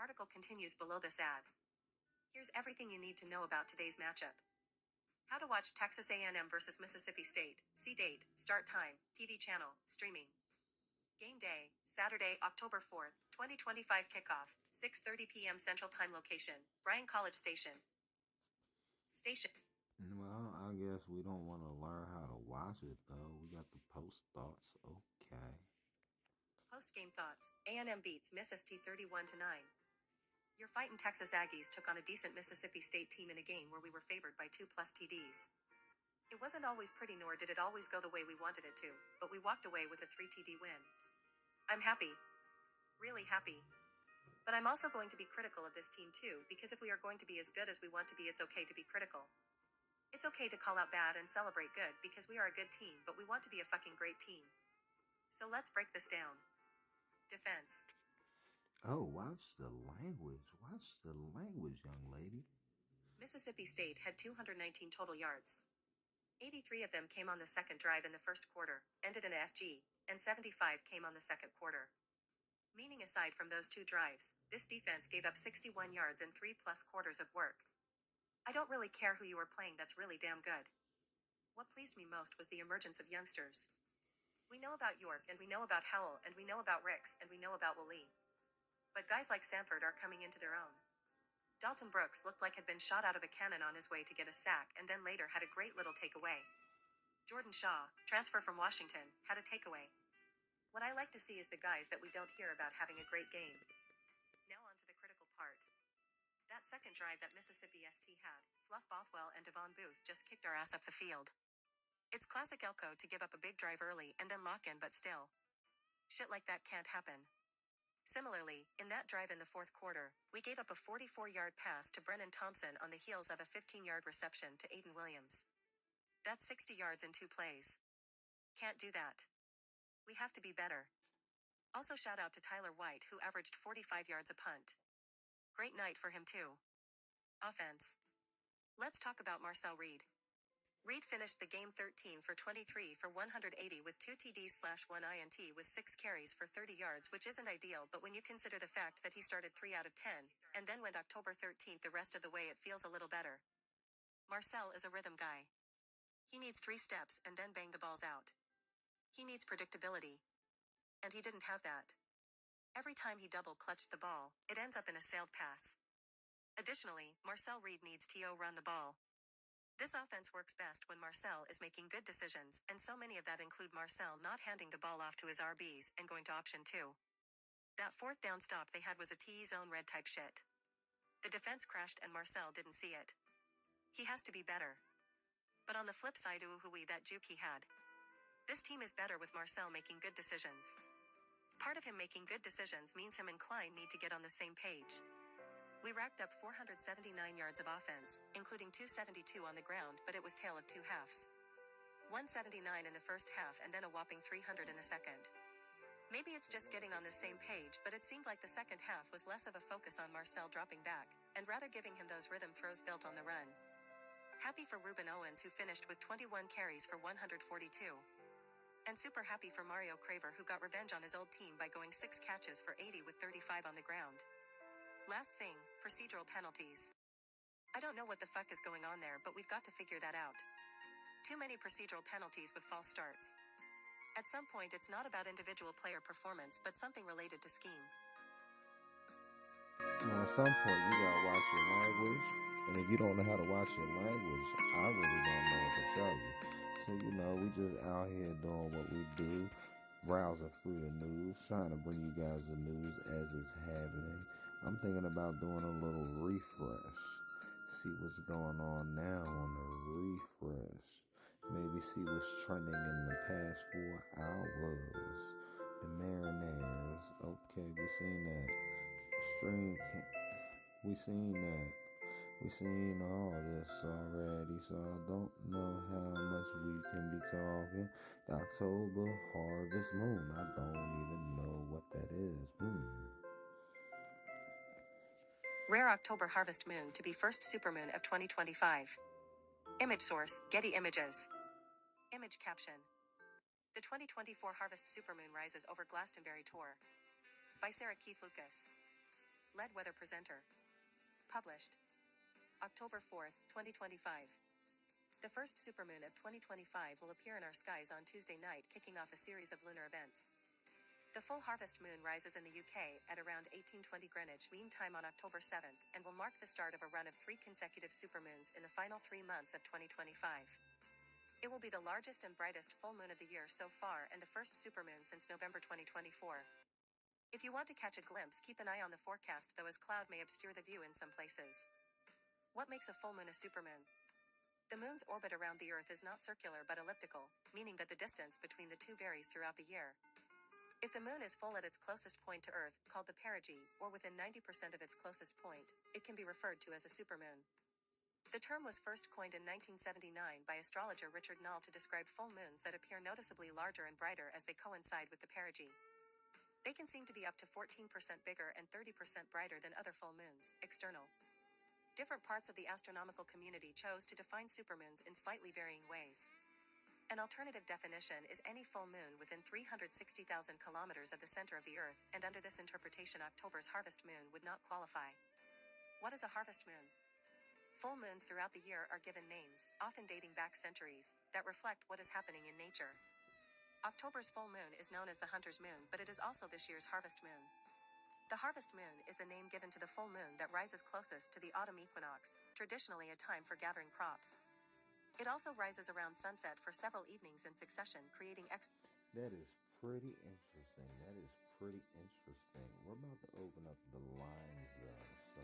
Article continues below this ad. Here's everything you need to know about today's matchup. How to watch Texas A&M versus Mississippi State. See date, start time, TV channel, streaming. Game day, Saturday, October 4th, 2025 kickoff, 6:30 p.m. Central Time location, Bryan College Station. Well, I guess we don't want to learn how to watch it, though. We got the post thoughts. Okay. Post-game thoughts. A&M beats Miss St 31-9. Your fightin' Texas Aggies took on a decent Mississippi State team in a game where we were favored by 2+ TDs. It wasn't always pretty, nor did it always go the way we wanted it to, but we walked away with a 3 TD win. I'm happy. Really happy. But I'm also going to be critical of this team too, because if we are going to be as good as we want to be, it's okay to be critical. It's okay to call out bad and celebrate good, because we are a good team, but we want to be a fucking great team. So let's break this down. Defense. Oh, watch the language. Watch the language, young lady. Mississippi State had 219 total yards. 83 of them came on the second drive in the first quarter, ended in a FG, and 75 came on the second quarter. Meaning aside from those 2 drives, this defense gave up 61 yards in 3+ quarters of work. I don't really care who you are playing, that's really damn good. What pleased me most was the emergence of youngsters. We know about York, and we know about Howell, and we know about Ricks, and we know about Woolley. But guys like Sanford are coming into their own. Dalton Brooks looked like had been shot out of a cannon on his way to get a sack, and then later had a great little takeaway. Jordan Shaw, transfer from Washington, had a takeaway. What I like to see is the guys that we don't hear about having a great game. Now on to the critical part. That second drive that Mississippi ST had, Fluff Bothwell and Devon Booth just kicked our ass up the field. It's classic Elko to give up a big drive early and then lock in, but still. Shit like that can't happen. Similarly, in that drive in the fourth quarter, we gave up a 44-yard pass to Brennan Thompson on the heels of a 15-yard reception to Aiden Williams. That's 60 yards in 2 plays. Can't do that. We have to be better. Also shout out to Tyler White, who averaged 45 yards a punt. Great night for him too. Offense. Let's talk about Marcel Reed. Reed finished the game 13 for 23 for 180 with 2 TDs/1 INT with 6 carries for 30 yards, which isn't ideal, but when you consider the fact that he started 3 out of 10, and then went October 13th the rest of the way, it feels a little better. Marcel is a rhythm guy. He needs 3 steps and then bang the balls out. He needs predictability. And he didn't have that. Every time he double-clutched the ball, it ends up in a sailed pass. Additionally, Marcel Reed needs to run the ball. This offense works best when Marcel is making good decisions, and so many of that include Marcel not handing the ball off to his RBs and going to option 2. That 4th down stop they had was a TE zone red type shit. The defense crashed and Marcel didn't see it. He has to be better. But on the flip side, ooh-hoo-wee, that juke he had. This team is better with Marcel making good decisions. Part of him making good decisions means him and Klein need to get on the same page. We racked up 479 yards of offense, including 272 on the ground, but it was tale of 2 halves. 179 in the first half and then a whopping 300 in the second. Maybe it's just getting on the same page, but it seemed like the second half was less of a focus on Marcel dropping back, and rather giving him those rhythm throws built on the run. Happy for Ruben Owens, who finished with 21 carries for 142. And super happy for Mario Craver, who got revenge on his old team by going 6 catches for 80 with 35 on the ground. Last thing, procedural penalties. I don't know what the fuck is going on there, but we've got to figure that out. Too many procedural penalties with false starts. At some point it's not about individual player performance, but something related to scheme. Now, at some point, you gotta watch your language, and if you don't know how to watch your language, I really don't know what to tell you. So, we just out here doing what we do, browsing through the news, trying to bring you guys the news as it's happening. I'm thinking about doing a little refresh, see what's going on now on the refresh. Maybe see what's trending in the past 4 hours. The Mariners, okay, we seen that. We seen that. We seen all this already, so I don't know how much we can be talking. The October harvest moon, I don't even know what that is. Rare October harvest moon to be first supermoon of 2025. Image source, Getty Images. Image caption. The 2024 harvest supermoon rises over Glastonbury Tor. By Sarah Keith Lucas. Lead weather presenter. Published October 4th, 2025. The first supermoon of 2025 will appear in our skies on Tuesday night, kicking off a series of lunar events. The full harvest moon rises in the UK at around 1820 Greenwich Mean Time on October 7th, and will mark the start of a run of 3 consecutive supermoons in the final 3 months of 2025. It will be the largest and brightest full moon of the year so far, and the first supermoon since November 2024. If you want to catch a glimpse, keep an eye on the forecast, though, as cloud may obscure the view in some places. What makes a full moon a supermoon? The moon's orbit around the Earth is not circular but elliptical, meaning that the distance between the two varies throughout the year. If the moon is full at its closest point to Earth, called the perigee, or within 90% of its closest point, it can be referred to as a supermoon. The term was first coined in 1979 by astrologer Richard Nall to describe full moons that appear noticeably larger and brighter as they coincide with the perigee. They can seem to be up to 14% bigger and 30% brighter than other full moons, external. Different parts of the astronomical community chose to define supermoons in slightly varying ways. An alternative definition is any full moon within 360,000 kilometers of the center of the Earth, and under this interpretation October's harvest moon would not qualify. What is a harvest moon? Full moons throughout the year are given names, often dating back centuries, that reflect what is happening in nature. October's full moon is known as the hunter's moon, but it is also this year's harvest moon. The harvest moon is the name given to the full moon that rises closest to the autumn equinox, traditionally a time for gathering crops. It also rises around sunset for several evenings in succession, creating That is pretty interesting. That is pretty interesting. We're about to open up the lines though, so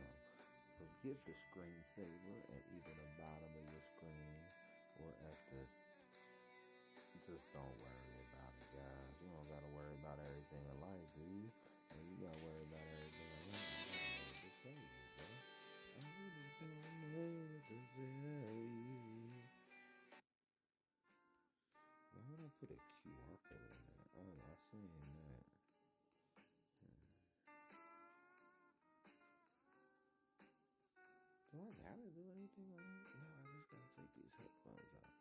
forgive the screensaver at either the bottom of your screen or at the. Just don't worry about it, guys. You don't gotta worry about everything in life, do you? And you gotta worry about everything in life. I don't know what to tell you, bro. I really don't know what to tell you. Why would I put a QR code in there? Oh, I seen that. Do I gotta do anything on it? No, I just gotta take these headphones out.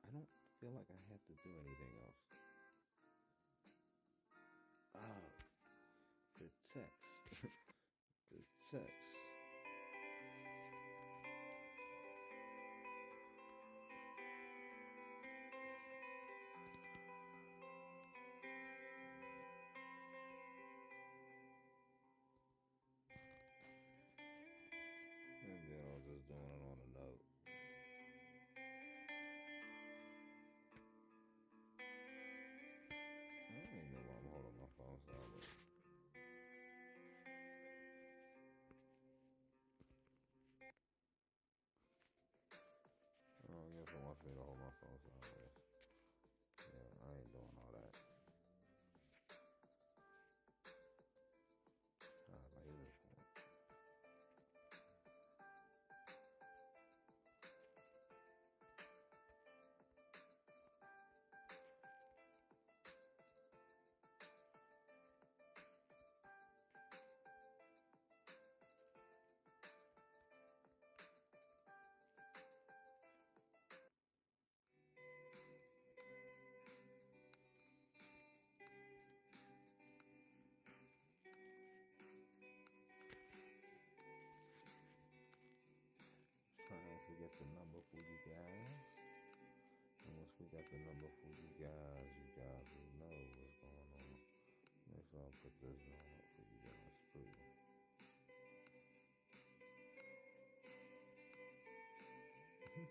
I don't feel like I have to do anything else. Oh, the text. The text. And then I'm just doing it on a note. I don't even know why I'm holding my phone sideways. Oh, I guess it wants me to hold my phone sideways. Yeah, I ain't doing all that. Like this one. Trying to get the number for you guys. And once we got the number for you guys will know what's going on. Make sure I'll put this on for you guys too. Okay.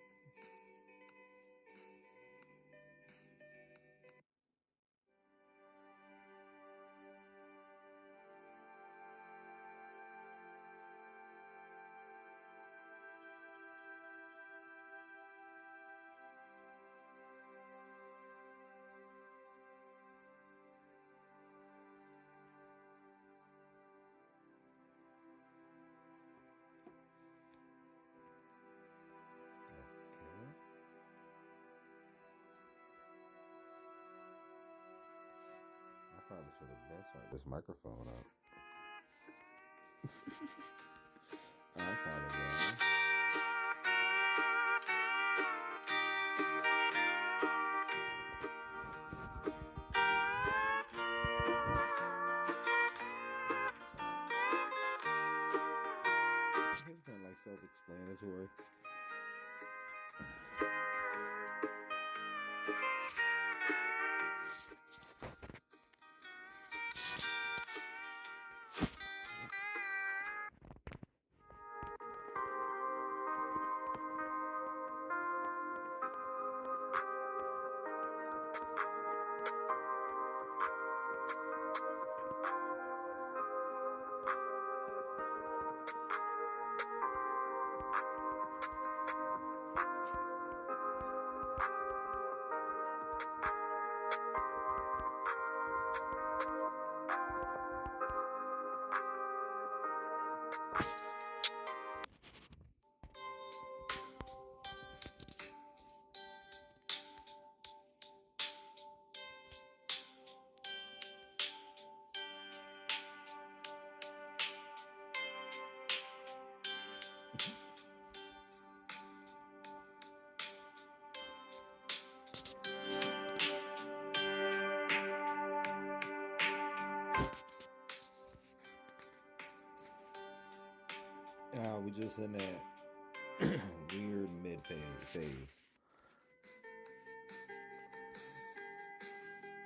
I probably should have been turned this microphone up. I apologize. It's kind of like self-explanatory. We just in that weird mid phase.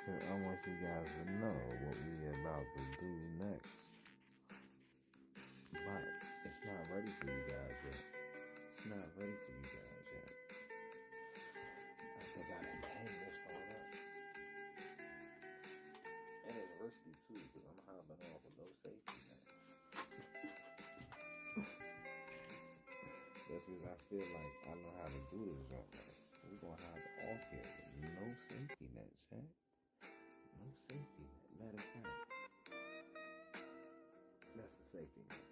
Cause I want you guys to know what we about to do next. But it's not ready for you guys yet. It's not ready for you guys yet. I still gotta hang this phone up. And it's risky too, because I'm hopping off with no safety net. That's because I feel like I know how to do this right now. We're gonna hop off here with no safety net, chat. No safety net. Matter of fact, that's the safety net.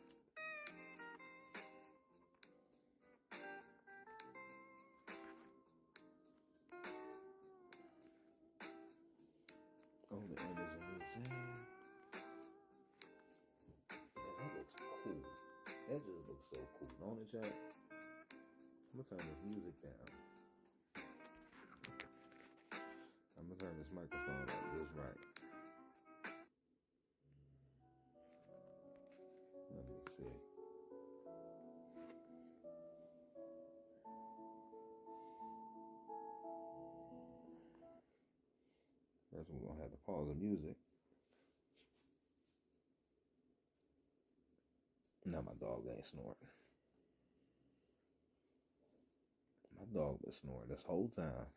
Oh, the end is a new tab. Man, that looks cool. That just looks so cool. Don't it, chat? I'm gonna turn this music down. I'm gonna turn this microphone up just right. Let me see. First, we're gonna have to pause the music. Now my dog ain't snoring. My dog been snoring this whole time,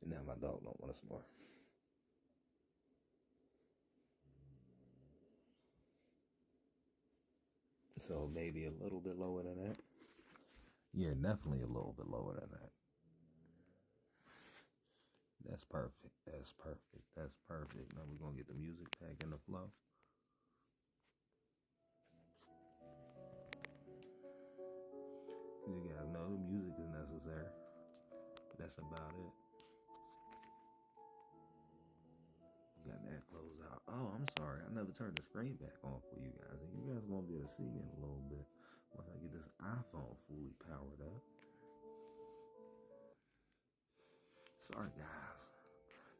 and now my dog don't want to snore. So maybe a little bit lower than that. Yeah, definitely a little bit lower than that. That's perfect. That's perfect. That's perfect. Now we're gonna get the music back in the flow. You guys know the music is necessary. That's about it. Got that closed out. Oh, I'm sorry. I never turned the screen back on for you guys. And you guys won't be able to see me in a little bit once I get this iPhone fully powered up. Sorry, guys.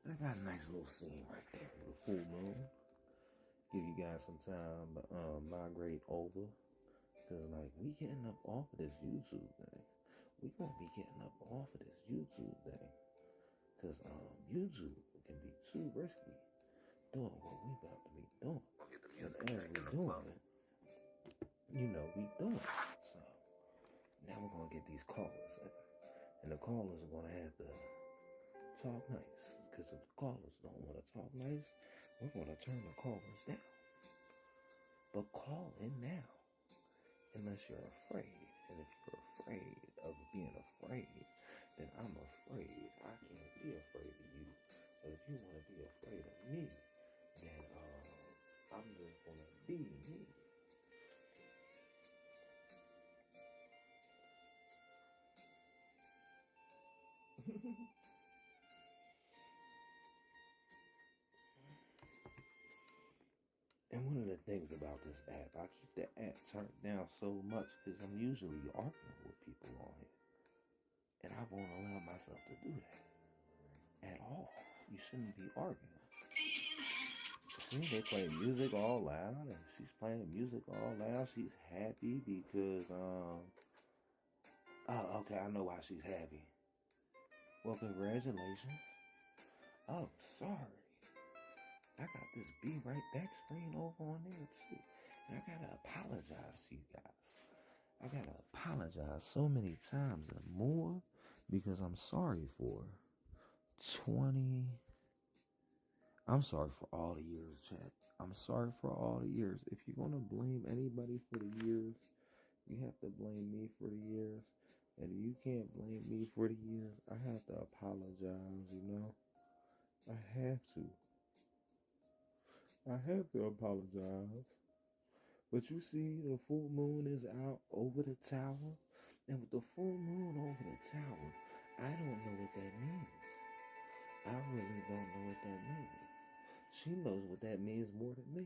But I got a nice little scene right there with a full moon. Give you guys some time to migrate over. Because, like, we getting up off of this YouTube thing. We gonna be getting up off of this YouTube thing. Because YouTube can be too risky doing what we about to be doing. And as we doing it, you know we doing it. So, now we're gonna get these callers in. And the callers are gonna have to talk nice. Because if the callers don't want to talk nice, we're gonna turn the callers down. But call in now. Unless you're afraid. And if you're afraid of being afraid, then I'm afraid. I can't be afraid of you. But if you want to be afraid of me, then I'm just going to be me. And one of the things about this app, I keep the app turned down so much because I'm usually arguing with people on here. And I won't allow myself to do that at all. You shouldn't be arguing. See, they play music all loud, and she's playing music all loud. She's happy because, oh, okay, I know why she's happy. Well, congratulations. Oh, sorry. I got this Be Right Back screen over on there, too. And I gotta apologize to you guys. I gotta apologize so many times and more because I'm sorry for 20... I'm sorry for all the years, chat. I'm sorry for all the years. If you're going to blame anybody for the years, you have to blame me for the years. And you can't blame me for the years. I have to apologize, you know. I have to. I have to apologize. But you see, the full moon is out over the tower. And with the full moon over the tower, I don't know what that means. I really don't know what that means. She knows what that means more than me.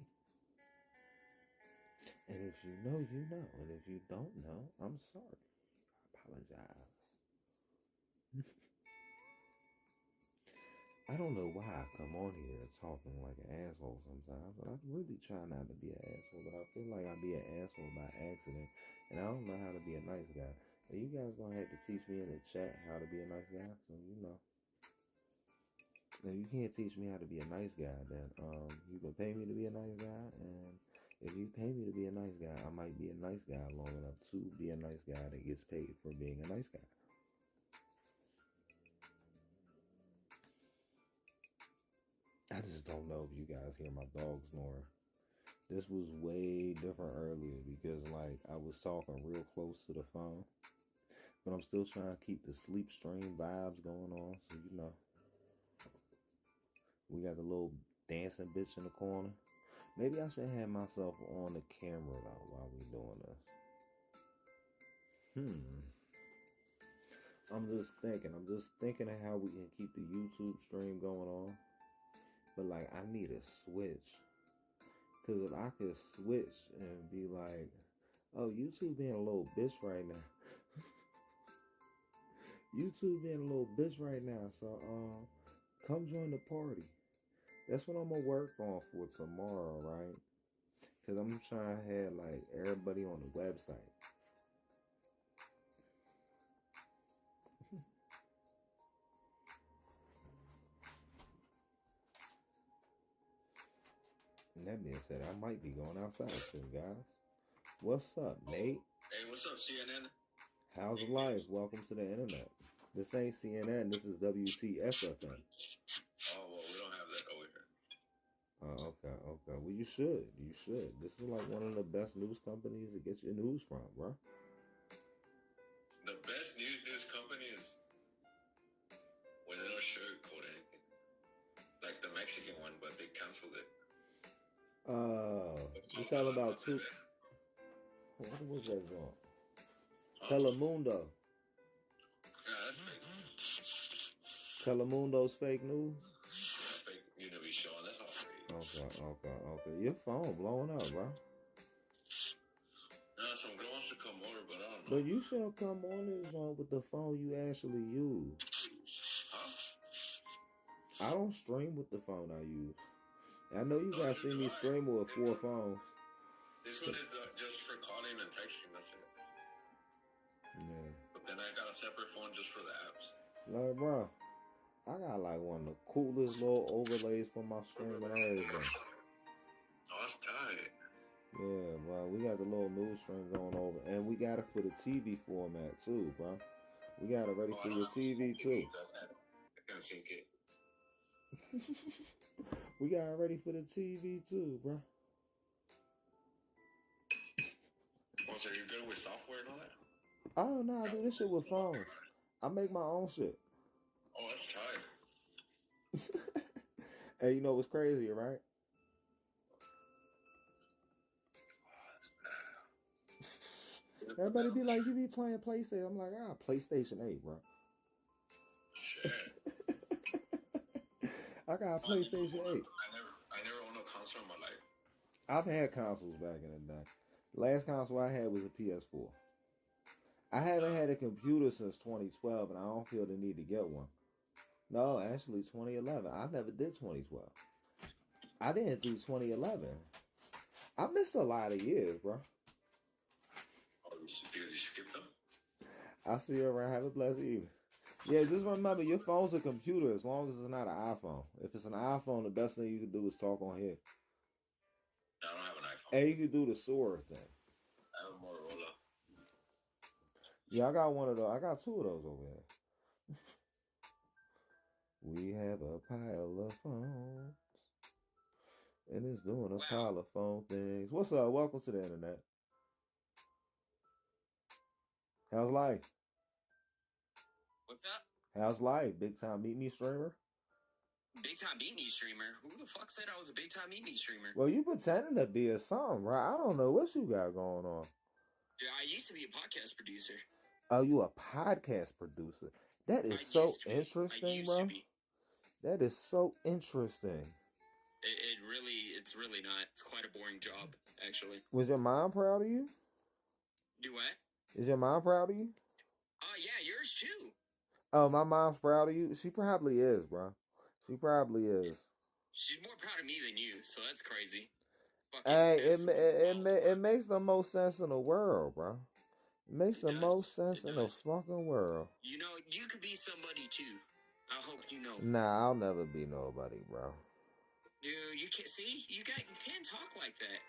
And if you know, you know. And if you don't know, I'm sorry. I apologize. I don't know why I come on here talking like an asshole sometimes, but I really try not to be an asshole, but I feel like I be an asshole by accident, and I don't know how to be a nice guy. And you guys gonna have to teach me in the chat how to be a nice guy. So you know, if you can't teach me how to be a nice guy, then you can pay me to be a nice guy, and if you pay me to be a nice guy, I might be a nice guy long enough to be a nice guy that gets paid for being a nice guy. I just don't know if you guys hear my dog snoring. This was way different earlier because like I was talking real close to the phone, but I'm still trying to keep the sleep stream vibes going on. So you know, we got the little dancing bitch in the corner. Maybe I should have myself on the camera though while we doing this. I'm just thinking of how we can keep the YouTube stream going on. But like I need a switch. Cause if I could switch and be like, oh, YouTube being a little bitch right now. YouTube being a little bitch right now. So come join the party. That's what I'm gonna work on for tomorrow, right? Cause I'm trying to have like everybody on the website. And that being said, I might be going outside soon, guys. What's up, Nate? Hey, what's up, CNN? How's life? Welcome to the internet. This ain't CNN. This is WTFFM. Oh, well, we don't have that over here. Oh, okay. Well, you should. This is like one of the best news companies to get your news from, bro. The best news company is when they don't sugarcoat anything. Like the Mexican one, but they canceled it. You tell about two. What was that joint? Telemundo. Yeah, that's fake. Telemundo's fake news? That's fake. You know, be showing. That's all fake. Okay. Your phone blowing up, bro. Nah, some girl wants to come over, but I don't know. But you should come on this joint with the phone you actually use. Huh? I don't stream with the phone I use. I know you guys see me streaming with 4 phones. This one is just for calling and texting. That's it. Yeah. But then I got a separate phone just for the apps. Like, bro, I got like one of the coolest little overlays for my stream and everything. Oh, that's tight. Yeah, bro, we got the little news stream going over, and we got it for the TV format too, bro. We got it ready for your TV too. I can't sync it. We got it ready for the TV too, bro. Oh, so you're good with software and all that? Oh no, I do this shit with phones. I make my own shit. Oh, that's tight. Hey, you know what's crazy, right? Everybody be like, you be playing PlayStation. I'm like, PlayStation 8, bro. Shit. I got a PlayStation 8. I never owned a console in my life. I've had consoles back in the day. The last console I had was a PS4. I haven't had a computer since 2012, and I don't feel the need to get one. No, actually 2011. I never did 2012. I didn't do 2011. I missed a lot of years, bro. Oh, you skipped them? I'll see you around. Have a blessed evening. Yeah, just remember, your phone's a computer as long as it's not an iPhone. If it's an iPhone, the best thing you can do is talk on here. No, I don't have an iPhone. And you can do the Sora thing. I have a Motorola. Yeah, I got one of those. I got 2 of those over here. We have a pile of phones. And it's doing a pile of phone things. What's up? Welcome to the internet. How's life? What's up? How's life? Big time meet me streamer? Big time meet me streamer? Who the fuck said I was a big time meet me streamer? Well, you pretending to be a song, right? I don't know what you got going on. Yeah, I used to be a podcast producer. Oh, you a podcast producer? That is so interesting, bro. That is so interesting. It's really not. It's quite a boring job, actually. Was your mom proud of you? Do what? Is your mom proud of you? Yeah, yours too. Oh, my mom's proud of you? She probably is, bro. She probably is. She's more proud of me than you, so that's crazy. Fucking Hey, absolute it ballpark. makes the most sense in the world, bro. It makes It the does. most sense It in the does. fucking world. You know, you could be somebody too. I hope you know. Nah, I'll never be nobody, bro. Dude, you can't see. You can't talk like that.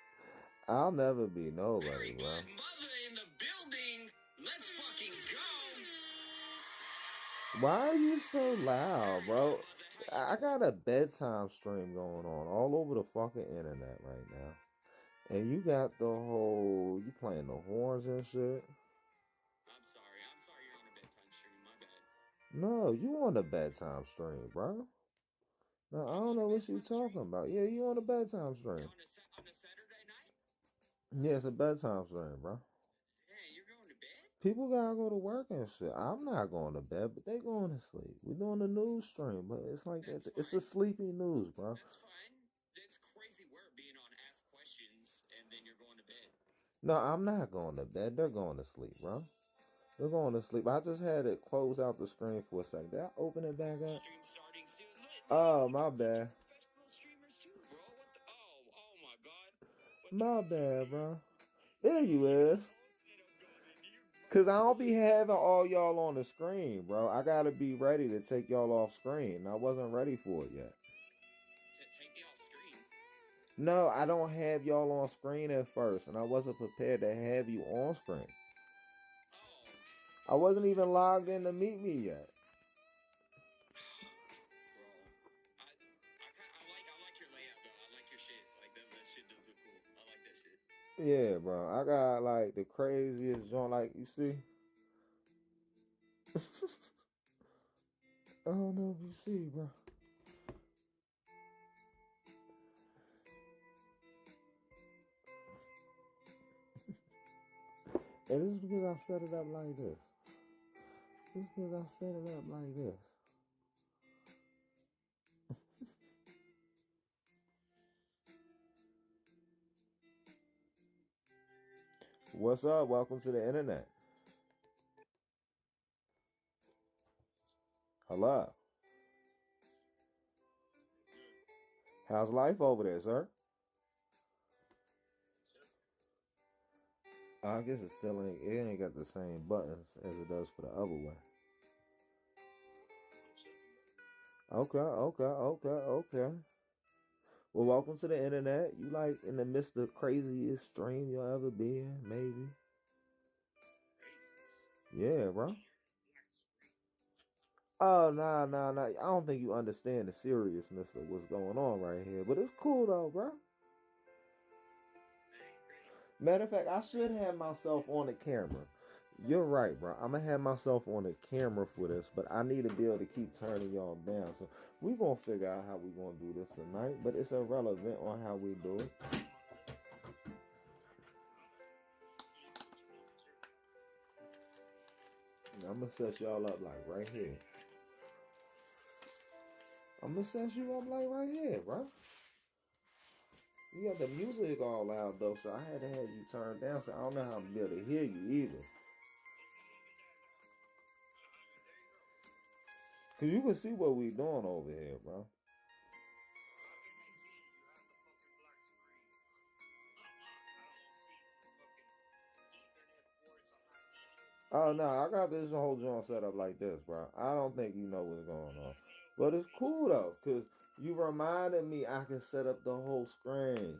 I'll never be nobody, Very bro. good mother in the building. Let's fucking go. Why are you so loud, Very bro? good, mother. How you I got a bedtime stream going on all over the fucking internet right now. And you got the whole, you playing the horns and shit. I'm sorry. I'm sorry you're on a bedtime stream. My bad. No, you on the bedtime stream, bro. No, I I'm don't on a know what you bedtime talking stream. about. Yeah, you on the bedtime stream. On a Saturday night? Yeah, it's a bedtime stream, bro. Hey, you're going to bed? People gotta go to work and shit. I'm not going to bed, but they going to sleep. We're doing a news stream, but it's like That's it's a fine. sleepy news, bro. That's fine. That's crazy work being on Ask Questions and then you're going to bed. No, I'm not going to bed. They're going to sleep, bro. They're going to sleep. I just had it close out the screen for a second. Did I open it back up? Stream starting soon. Oh, my bad. Professional streamers too, bro. What the? Oh my God. What My the bad, fuck bro. is? There you is. I'm Cause I don't be having all y'all on the screen, bro. I gotta be ready to take y'all off screen. I wasn't ready for it yet. Take me off screen. No, I don't have y'all on screen at first, and I wasn't prepared to have you on screen. Oh. I wasn't even logged in to meet me yet. Bro, I like your layout though. I like your shit. Like that shit does look cool. I like that shit. Yeah, bro. I got like the craziest joint. Like you see. I don't know if you see, bro. And this is because I set it up like this. This is because I set it up like this. What's up? Welcome to the internet. Hello. How's life over there, sir? I guess it still ain't got the same buttons as it does for the other way. Okay. Well, welcome to the internet. You like in the midst of the craziest stream you'll ever be in, maybe. Yeah, bro. Oh, nah. I don't think you understand the seriousness of what's going on right here. But it's cool though, bro. Matter of fact, I should have myself on the camera. You're right, bro. I'm gonna have myself on the camera for this, but I need to be able to keep turning y'all down. So we're gonna figure out how we're gonna do this tonight, but it's irrelevant on how we do it. I'm gonna set y'all up like right here. I'm gonna set you up like right here, bro. You got the music all loud though, so I had to have you turned down, so I don't know how I'm gonna be able to hear you either. Cause you can see what we doing over here, bro. Oh no, I got this whole joint set up like this, bro. I don't think you know what's going on. But it's cool though, cause you reminded me I can set up the whole screen.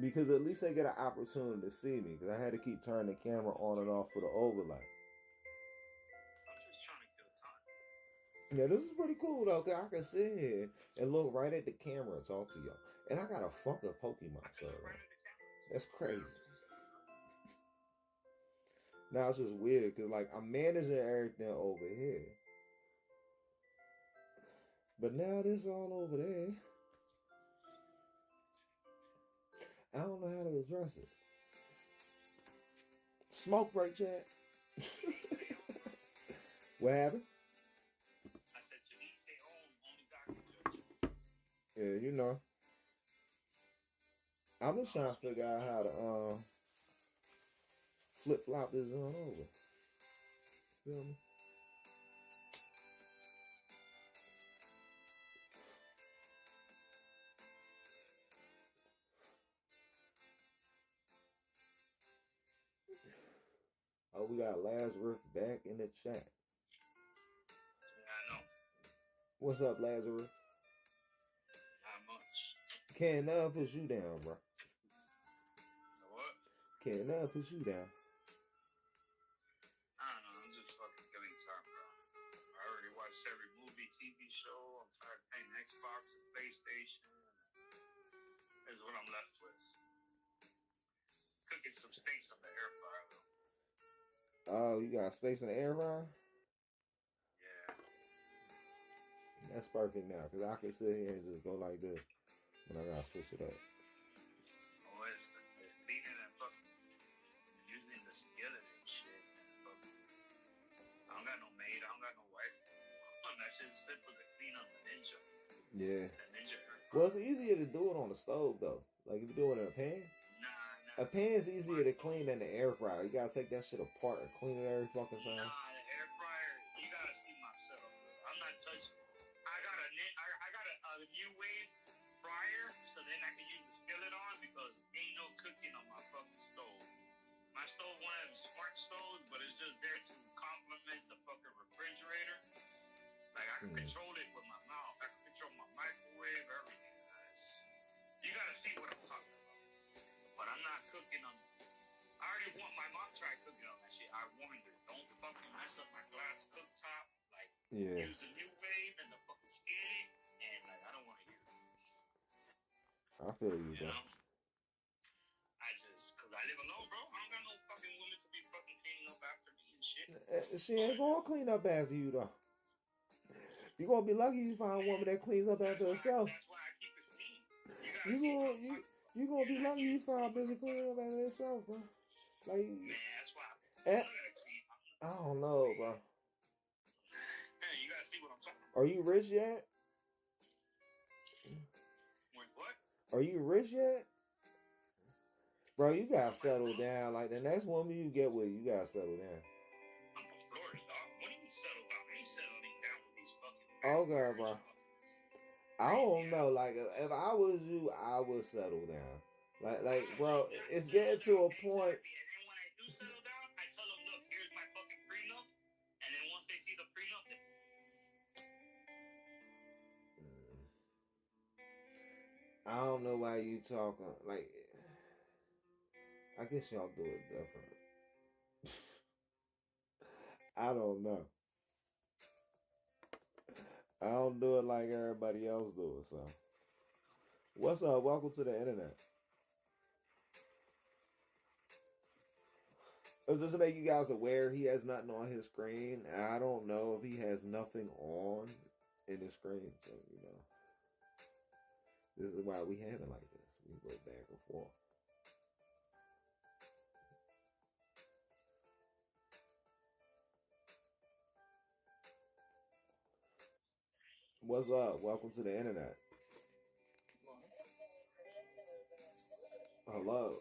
Because at least they get an opportunity to see me. Because I had to keep turning the camera on and off for the overlay. Yeah, this is pretty cool though. Cause I can sit here and look right at the camera and talk to y'all. And I got a fucking Pokemon server. That's crazy. Now it's just weird because like I'm managing everything over here. But now this all over there. I don't know how to address it. Smoke break, chat. What happened? I said, so he stay home, only Dr. Judge. Yeah, you know. I'm just trying to figure out how to flip flop this on over. Feel me? Oh, we got Lazarus back in the chat. Yeah, I know. What's up, Lazarus? Not much. Can't never push you down, bro. What? Can't never push you down. I don't know. I'm just fucking killing time, bro. I already watched every movie, TV show. I'm tired of playing Xbox and PlayStation. This is what I'm left with. Cooking some steaks on the air fryer, though. Oh, you got steaks in the air fryer? Yeah. That's perfect now, because I can sit here and just go like this. But I gotta switch it up. Oh, it's cleaning and fucking using the skillet and shit. I don't got no maid. I don't got no wife. That shit's simple to clean on the Ninja. Yeah. The Ninja air fryer. Well, it's easier to do it on the stove, though. Like, if you do it in a pan. Nah. A pan's easier to clean than the air fryer. You gotta take that shit apart and clean it every fucking time. Nah, the air fryer, you gotta see my setup. I'm not touching. I got a new wave fryer, so then I can use the skillet on because ain't no cooking on my fucking stove. My stove, one of them smart stoves, but it's just there to complement the fucking refrigerator. Like I can control it with my mouth. I can control my microwave, everything. You gotta see what I'm talking about. But I'm not cooking on. I already want my mom tried cooking on that shit. I warned her, don't fucking mess up my glass cooktop. Like, use the new wave and the fucking skillet, and like I don't want to use it. I feel you, bro. I just, cause I live alone, bro. I don't got no fucking woman to be fucking cleaning up after me and shit. She ain't gonna clean up after you, though. You're gonna be lucky you find a woman that cleans up after herself. That's why I keep it clean. You gonna be lucky you find a bitch cleaning up after herself, bro. Like, man, that's why I don't know, bro. Man, you gotta see what I'm talking about. Are you rich yet? Wait, what? Are you rich yet? Bro, you gotta settle down. Like, the next woman you get with, you gotta settle down. I'm from Florida, dog. What do you mean settle down? I ain't settling down with these fucking... Okay, bro. I don't know. Like, if I was you, I would settle down. Like, bro, it's getting to a point. And then when I do settle down, I tell them, look, here's my fucking prenup. And then once they see the prenup, I don't know why you talking. Like, I guess y'all do it different. I don't know. I don't do it like everybody else do it, so. What's up? Welcome to the internet. Just to make you guys aware, he has nothing on his screen. I don't know if he has nothing on in his screen, so, you know. This is why we have it like this. We go back and forth. What's up? Welcome to the internet. Hello.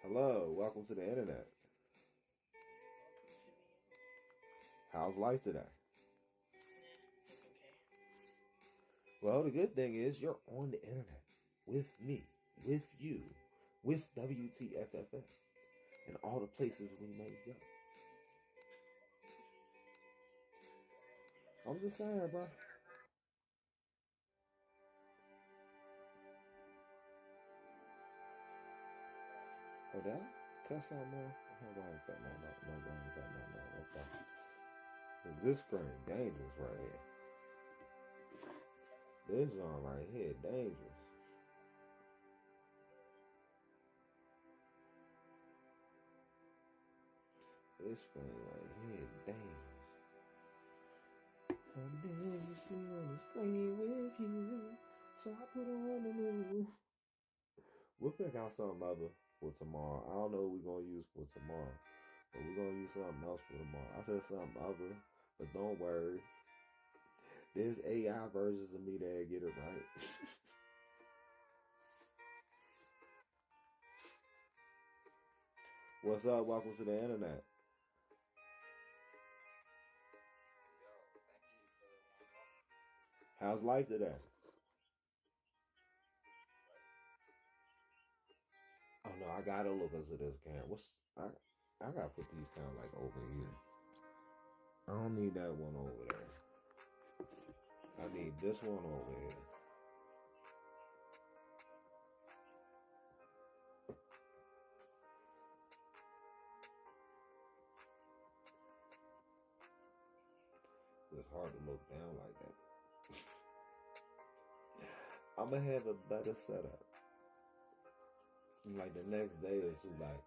Hello. Welcome to the internet. How's life today? Well, the good thing is you're on the internet with me, with you, with WTFFF, and all the places we may go. I'm just saying, bro. Oh, did I cut something off? Hold on, cut nothing off. No, I ain't cut nothing off. Okay. This screen dangerous right here. This one right here dangerous. This screen right here dangerous. I'm dangerously on the screen with you, so I put on the move. We'll pick out something other for tomorrow. I don't know what we're going to use for tomorrow, but we're going to use something else for tomorrow. I said something other, but don't worry. There's AI versions of me that get it right. What's up? Welcome to the internet. How's life today? Oh No, I gotta look into this camera. I gotta put these kind of like over here. I don't need that one over there. I need this one over here. It's hard to look down like that. I'm gonna have a better setup. Like the next day or two, like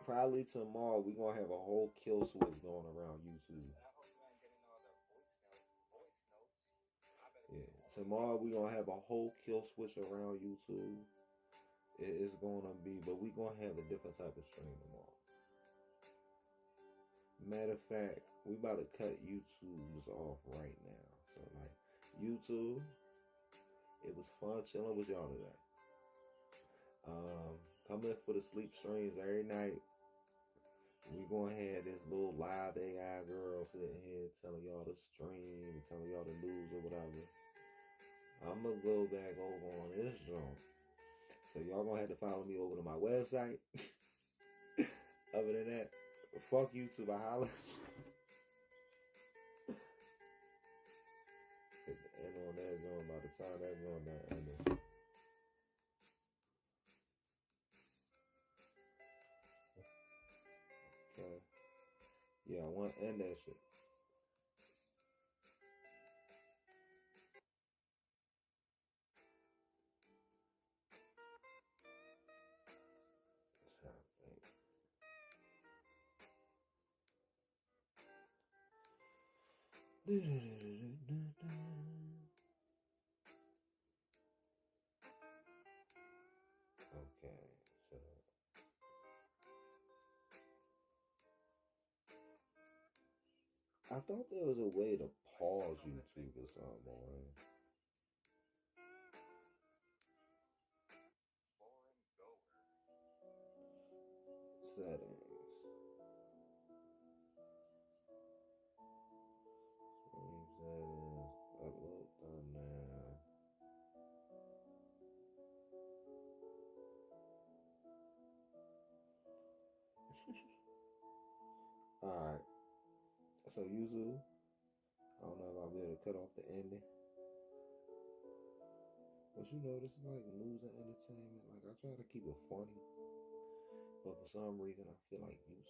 probably tomorrow, we gonna have a whole kill switch going around YouTube. Yeah, tomorrow we gonna have a whole kill switch around YouTube. It's gonna be, but we gonna have a different type of stream tomorrow. Matter of fact, we about to cut YouTube's off right now. So like YouTube, it was fun chilling with y'all today. Come in for the sleep streams every night. We gonna have this little live AI girl sitting here telling y'all the stream and telling y'all the news or whatever. I'm gonna go back over on this joint. So y'all gonna have to follow me over to my website. Other than that, fuck YouTube, I holla. And on that zone, by the time that going down ended. Okay. Yeah, I want to end that shit. Trying to think. Okay, so I thought there was a way to pause YouTube or something, man. Settings. Stream settings. Upload thumbnail. Alright. So YouTube, I don't know if I'll be able to cut off the ending. But you know, this is like news and entertainment. Like I try to keep it funny. But for some reason I feel like YouTube